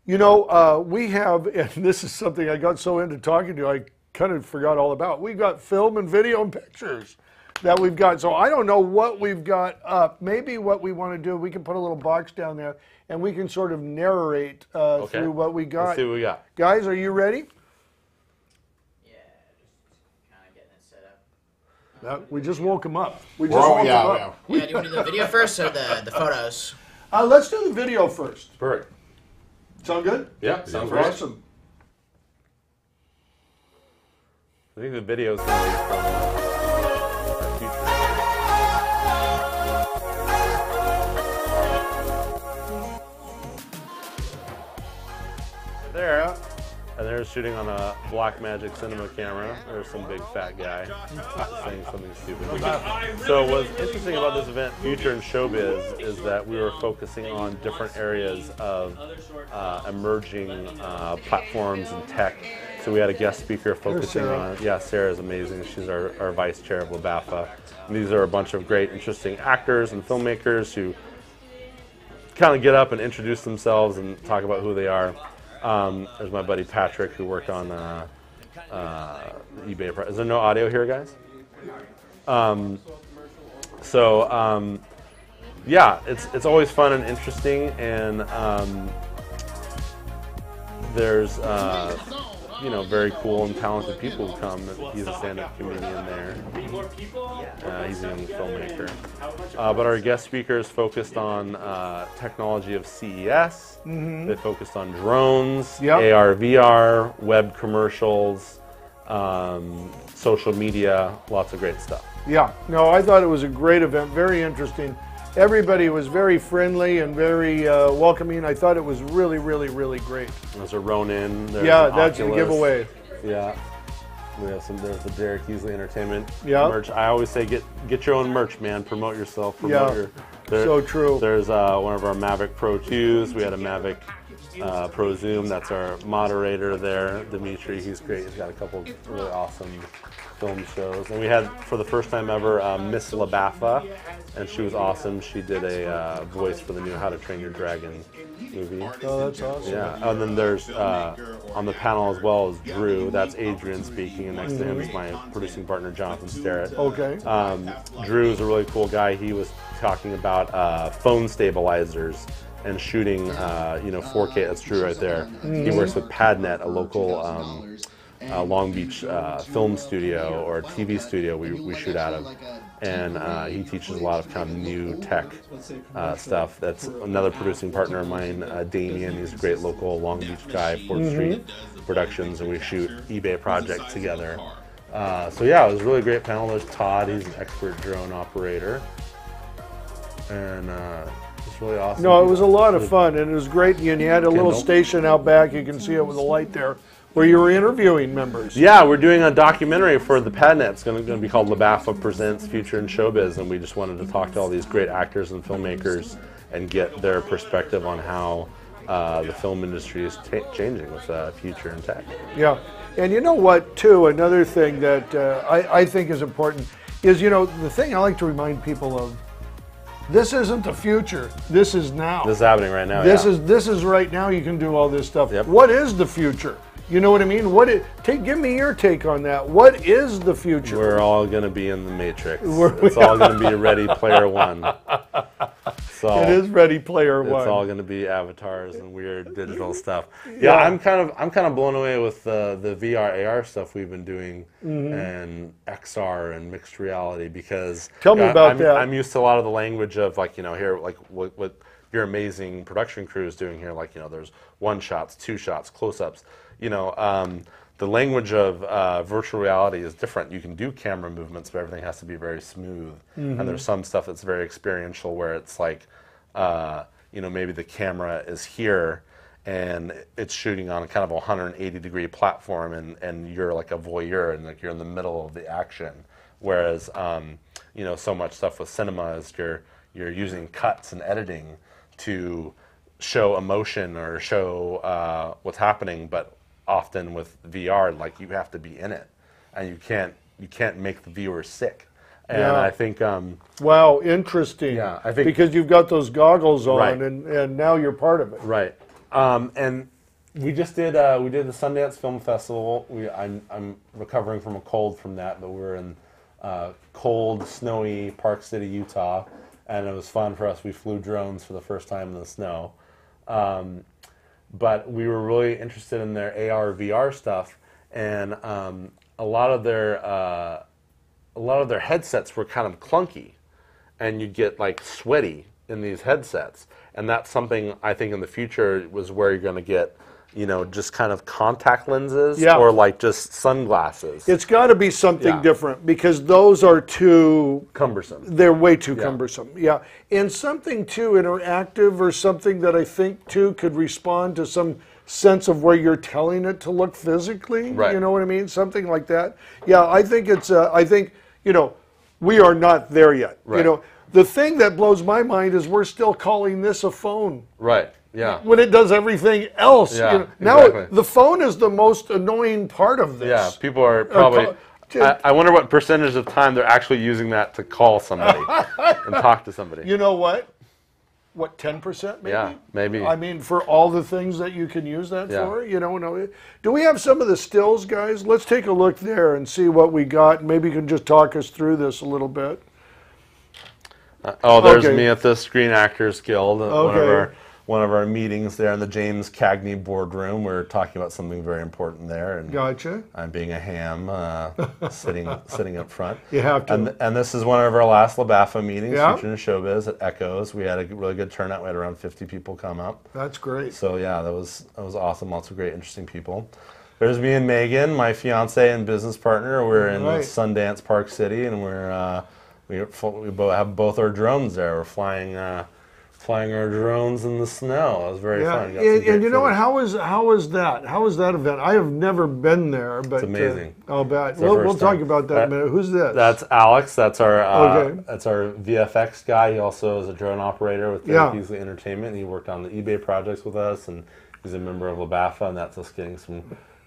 You know, we have, and this is something I got so into talking to, I kind of forgot all about. We've got film and video and pictures that we've got. So I don't know what we've got up. Maybe what we want to do, we can put a little box down there and we can sort of narrate through what we got. Let's see what we got. Guys, are you ready? Yeah, just kind of getting it set up. We just woke him up. We just woke him up. Yeah, do you want to do the video first or the photos? Let's do the video first. Perfect. Sound good? Yeah, sounds great. Awesome. I think the video's going to be from our future. There, And they're shooting on a Blackmagic cinema camera. There's some big fat guy saying something stupid. So what's interesting about this event, Future in Showbiz, is that we were focusing on different areas of emerging platforms and tech. So we had a guest speaker focusing on, yeah, Sarah's amazing. She's our vice chair of LBAFA. And these are a bunch of great, interesting actors and filmmakers who kind of get up and introduce themselves and talk about who they are. There's my buddy Patrick, who worked on the eBay. Is there no audio here, guys? Yeah, it's always fun and interesting, and there's very cool and talented people who come. He's a stand-up comedian there. He's a young filmmaker. But our guest speakers focused on technology of CES. They focused on drones, AR, VR, web commercials, social media, lots of great stuff. Yeah, no, I thought it was a great event, very interesting. Everybody was very friendly and very welcoming. I thought it was really, really, really great. There's a Ronin. There's that's a giveaway. Yeah. We have there's the Derek Easley Entertainment merch. I always say get your own merch, man. Promote yourself. Promote so true. There's one of our Mavic Pro 2s. We had a Mavic Pro Zoom. That's our moderator there, Dimitri. He's great. He's got a couple of really awesome film shows. And we had, for the first time ever, Miss LBAFA, and she was awesome. She did a voice for the new How to Train Your Dragon movie. Oh, that's awesome. Yeah, and then there's, on the panel as well, is Drew. That's Adrian speaking, and next to him is my producing partner, Jonathan Starrett. Okay. Drew is a really cool guy. He was talking about phone stabilizers and shooting, 4K. That's Drew right there. He works with PadNet, a local Long Beach film studio or TV studio we shoot out of, and he teaches a lot of kind of new tech stuff. That's another producing partner of mine, Damien. He's a great local Long Beach guy, 4th Street Productions, and we shoot eBay projects together. So yeah, it was a really great panel. There's Todd. He's an expert drone operator, and it's really awesome. No, it was a lot of fun, and it was great. And you had a little station out back. You can see it with a light there, where you were interviewing members. Yeah, we're doing a documentary for the PadNet. It's going to be called LBAFA Presents Future in Showbiz, and we just wanted to talk to all these great actors and filmmakers and get their perspective on how the film industry is changing with future and tech. Yeah, and you know what, too, another thing that I think is important is, the thing I like to remind people of, this isn't the future. This is now. This is happening right now. This is right now. You can do all this stuff. Yep. What is the future? You know what I mean? Give me your take on that. What is the future? We're all going to be in the Matrix. It's all going to be Ready Player One. It is Ready Player One. It's all going to be avatars and weird digital stuff. Yeah, I'm kind of blown away with the VR AR stuff we've been doing and XR and mixed reality, because tell me about that. I'm used to a lot of the language of here what your amazing production crew is doing here. There's 1 shots, 2 shots, close-ups. The language of virtual reality is different. You can do camera movements, but everything has to be very smooth. And there's some stuff that's very experiential, where it's like, maybe the camera is here and it's shooting on kind of a 180-degree platform, and you're like a voyeur, and you're in the middle of the action. Whereas, so much stuff with cinema is you're using cuts and editing to show emotion or show what's happening, but often with VR, you have to be in it, and you can't make the viewer sick. And I think wow, interesting. Yeah, I think because you've got those goggles on, right, and now you're part of it. Right. And we just did the Sundance Film Festival. I'm recovering from a cold from that, but we're in cold, snowy Park City, Utah, and it was fun for us. We flew drones for the first time in the snow. But we were really interested in their AR, VR stuff, and a lot of their headsets were kind of clunky, and you'd get sweaty in these headsets. And that's something I think in the future was where you're going to get you know, just kind of contact lenses Yeah. or like just sunglasses. It's got to be something different because those are too cumbersome. They're way too cumbersome. Yeah. And something too interactive or something that I think too could respond to some sense of where you're telling it to look physically. Right. You know what I mean? Something like that. Yeah, I think it's I think, you know, we are not there yet. Right. You know, the thing that blows my mind is we're still calling this a phone. Right. Yeah. When it does everything else. Yeah, You know, now exactly. the phone is the most annoying part of this. Yeah, people are probably. I wonder what percentage of time they're actually using that to call somebody and talk to somebody. You know what? What, 10% maybe? Yeah, maybe. I mean, for all the things that you can use that Yeah. for, you know. No, do we have some of the stills, guys? Let's take a look there and see what we got. Maybe you can just talk us through this a little bit. There's Okay. me at the Screen Actors Guild. Okay. One of our meetings there in the James Cagney boardroom. We're talking about something very important there, and Gotcha. I'm being a ham, sitting up front. You have to. And this is one of our last LBAFA meetings, Yeah. featuring showbiz at Echoes. We had a really good turnout. We had around 50 people come up. That's great. So yeah, that was awesome. Lots of great, interesting people. There's me and Megan, my fiance and business partner. We're in Right. Sundance Park City, and we both have both our drones there. We're flying our drones in the snow. It was very Yeah, fun. Got some and great you know what? footage. How was that? How was that event? I have never been there, but It's amazing. I'll bet. It's our We'll first talk time. about that in a minute. Who's this? That's Alex. That's our Okay. that's our VFX guy. He also is a drone operator with Derek Easley Entertainment. He worked on the eBay projects with us, and he's a member of LBAFA, and that's us getting some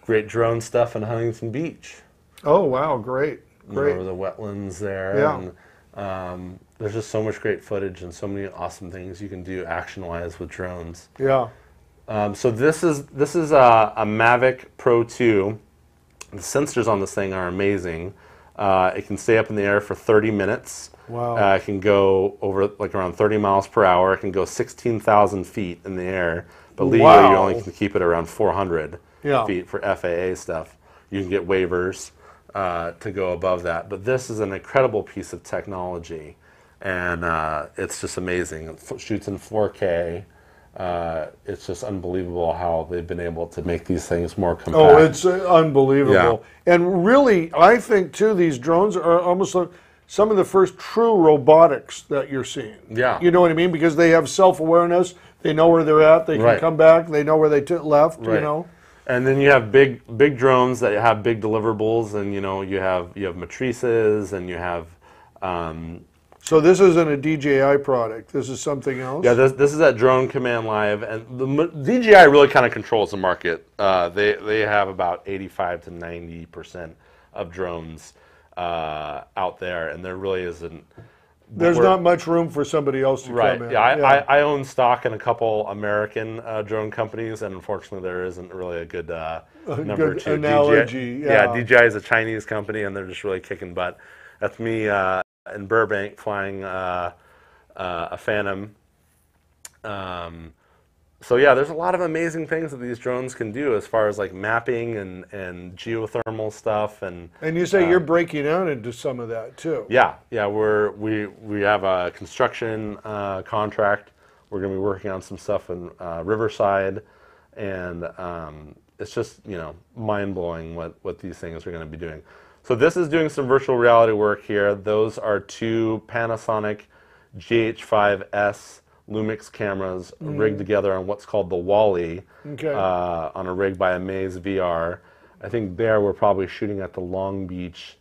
great drone stuff in Huntington Beach. Oh wow, great, great. Over the wetlands there. Yeah. And, there's just so much great footage and so many awesome things you can do action-wise with drones. Yeah. So this is a Mavic Pro 2. The sensors on this thing are amazing. It can stay up in the air for 30 minutes. Wow. It can go over like around 30 miles per hour. It can go 16,000 feet in the air, but legally you only can keep it around 400 feet for FAA stuff. You can get waivers to go above that. But this is an incredible piece of technology. And it's just amazing. It shoots in 4K. It's just unbelievable how they've been able to make these things more compact. Oh, it's unbelievable. Yeah. And really, I think, too, these drones are almost like some of the first true robotics that you're seeing. Yeah. You know what I mean? Because they have self-awareness. They know where they're at. They can come back. They know where they left, you know. And then you have big drones that have big deliverables, and, you know, you have matrices, and you have... So this isn't a DJI product. This is something else? Yeah, this is at Drone Command Live, and the DJI really kind of controls the market. They have about 85 to 90% of drones out there, and there really isn't. There's not much room for somebody else to come in. Yeah, I own stock in a couple American drone companies, and unfortunately there isn't really a good number good two. analogy. DJI is a Chinese company, and they're just really kicking butt. That's me in Burbank flying a Phantom. So yeah, there's a lot of amazing things that these drones can do as far as like mapping and geothermal stuff. And you say you're breaking out into some of that too. Yeah, we have a construction contract. We're going to be working on some stuff in Riverside, and it's just, you know, mind-blowing what these things are going to be doing. So this is doing some virtual reality work here. Those are two Panasonic GH5S Lumix cameras rigged together on what's called the Wally, on a rig by Amaze VR. I think there we're probably shooting at the Long Beach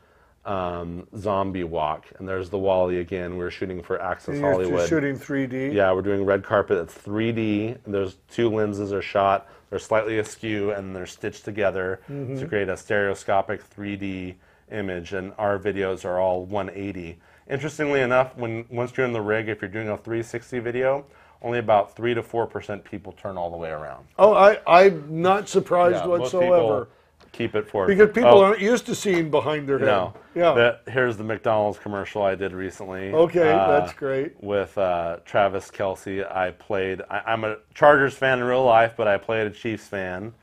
Zombie Walk, and there's the Wally again. We're shooting for Access Hollywood. You're shooting 3D? Yeah, we're doing red carpet. It's 3D. And there's two lenses are shot. They're slightly askew, and they're stitched together to create a stereoscopic 3D image, and our videos are all 180. Interestingly enough, once you're in the rig, if you're doing a 360 video, only about 3 to 4% people turn all the way around. Oh, I'm not surprised whatsoever. Keep it for because people aren't used to seeing behind their head. No. Yeah. Here's the McDonald's commercial I did recently. Okay, that's great. With Travis Kelce. I'm a Chargers fan in real life, but I played a Chiefs fan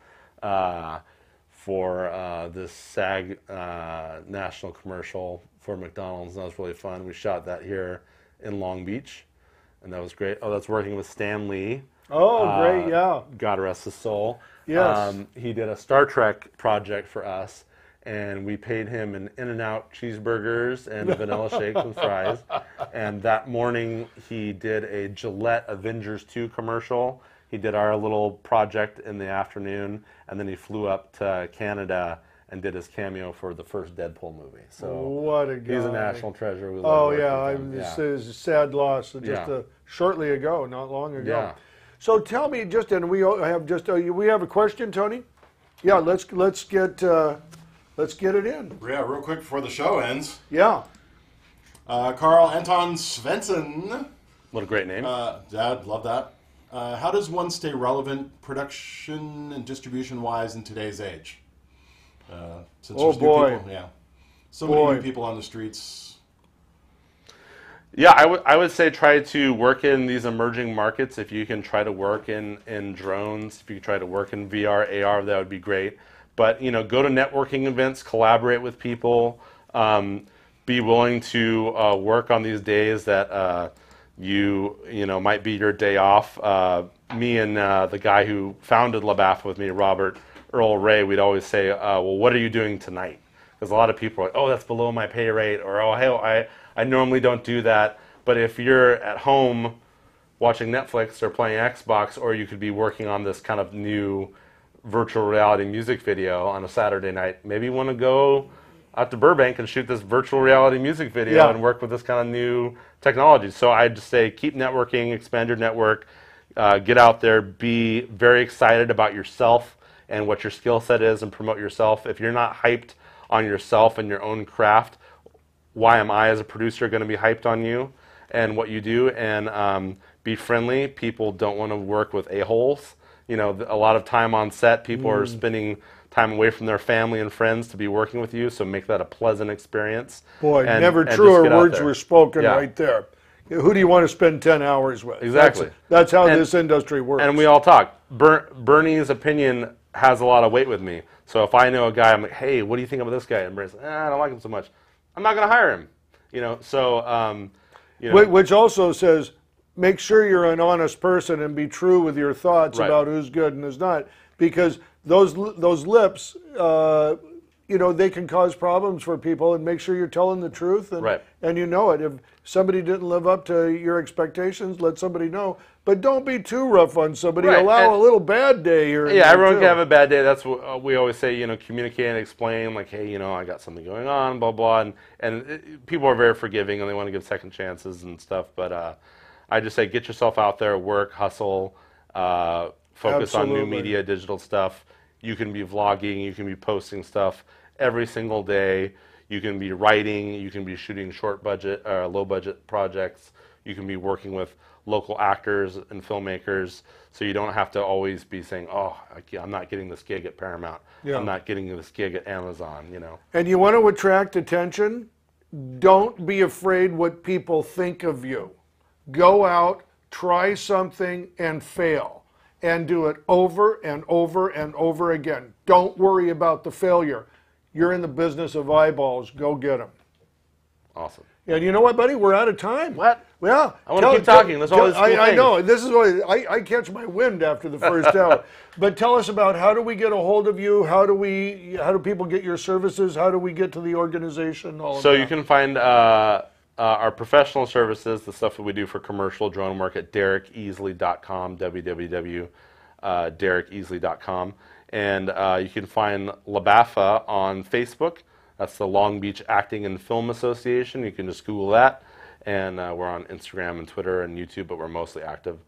for this SAG national commercial for McDonald's. That was really fun. We shot that here in Long Beach, and that was great. Oh, that's working with Stan Lee. Oh, great, yeah. God rest his soul. Yes. He did a Star Trek project for us, and we paid him in In-N-Out cheeseburgers and vanilla shakes with fries. And that morning, he did a Gillette Avengers 2 commercial. He did our little project in the afternoon, and then he flew up to Canada and did his cameo for the first Deadpool movie. So what a guy. He's a national treasure. We Oh, love yeah. this is a sad loss just shortly ago, not long ago. Yeah. So tell me, Justin, we have a question, Tony? Yeah, let's get it in. Yeah, real quick before the show ends. Yeah. Carl Anton Svensson. What a great name. Dad, love that. How does one stay relevant production and distribution wise in today's age? Since Oh, there's boy. New people, yeah. So many new people on the streets. Yeah, I would say try to work in these emerging markets. If you can try to work in drones, if you try to work in VR, AR, that would be great. But, you know, go to networking events, collaborate with people, be willing to work on these days that you know, might be your day off. Me and the guy who founded LBAFA with me, Robert Earl Ray, we'd always say, well, what are you doing tonight? Because a lot of people are like, oh, that's below my pay rate, or oh, hey, I normally don't do that. But if you're at home watching Netflix or playing Xbox, or you could be working on this kind of new virtual reality music video on a Saturday night, maybe you want to go out to Burbank and shoot this virtual reality music video and work with this kind of new technology. So I'd just say keep networking, expand your network, get out there, be very excited about yourself and what your skill set is, and promote yourself. If you're not hyped on yourself and your own craft, why am I as a producer going to be hyped on you and what you do? And be friendly. People don't want to work with a-holes. You know, a lot of time on set, people are spending time away from their family and friends to be working with you, so make that a pleasant experience. Boy, and never truer words were spoken Yeah. right there. Who do you want to spend 10 hours with? Exactly. That's how this industry works. And we all talk. Bernie's opinion has a lot of weight with me. So if I know a guy, I'm like, hey, what do you think about this guy? And Bernie's like, I don't like him so much. I'm not going to hire him. You know, so, you know. Which also says, make sure you're an honest person and be true with your thoughts about who's good and who's not. Because those lips, you know, they can cause problems for people, and make sure you're telling the truth. And you know it. If somebody didn't live up to your expectations, let somebody know. But don't be too rough on somebody. Allow a little bad day here. Yeah, everyone can have a bad day. That's what we always say, you know, communicate and explain, like, hey, you know, I got something going on, blah, blah. And people are very forgiving, and they want to give second chances and stuff. But I just say get yourself out there, work, hustle, focus on new media, digital stuff. You can be vlogging, you can be posting stuff every single day. You can be writing, you can be shooting short budget or low budget projects. You can be working with local actors and filmmakers, so you don't have to always be saying, oh, I'm not getting this gig at Paramount. I'm not getting this gig at Amazon, you know. And you want to attract attention? Don't be afraid what people think of you. Go out, try something, and fail. And do it over and over and over again. Don't worry about the failure. You're in the business of eyeballs. Go get them. Awesome. And you know what, buddy? We're out of time. What? Yeah. I want to keep talking. There's all these cool I things. know. This is what I catch my wind after the first hour. But tell us about, how do we get a hold of you? How do people get your services? How do we get to the organization? So you can find our professional services, the stuff that we do for commercial drone work, at DerekEasley.com, www.DerekEasley.com. And you can find LBAFA on Facebook. That's the Long Beach Acting and Film Association. You can just Google that. And we're on Instagram and Twitter and YouTube, but we're mostly active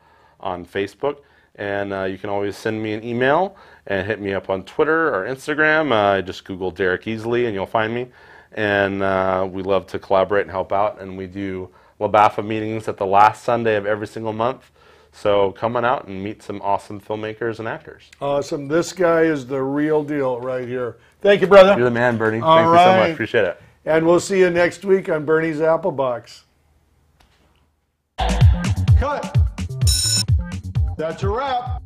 on Facebook. And you can always send me an email and hit me up on Twitter or Instagram. Just Google Derek Easley and you'll find me. And we love to collaborate and help out. And we do LBAFA meetings at the last Sunday of every single month. So come on out and meet some awesome filmmakers and actors. Awesome. This guy is the real deal right here. Thank you, brother. You're the man, Bernie. All Thank you so much. Appreciate it. And we'll see you next week on Bernie's Applebox. Cut. That's a wrap.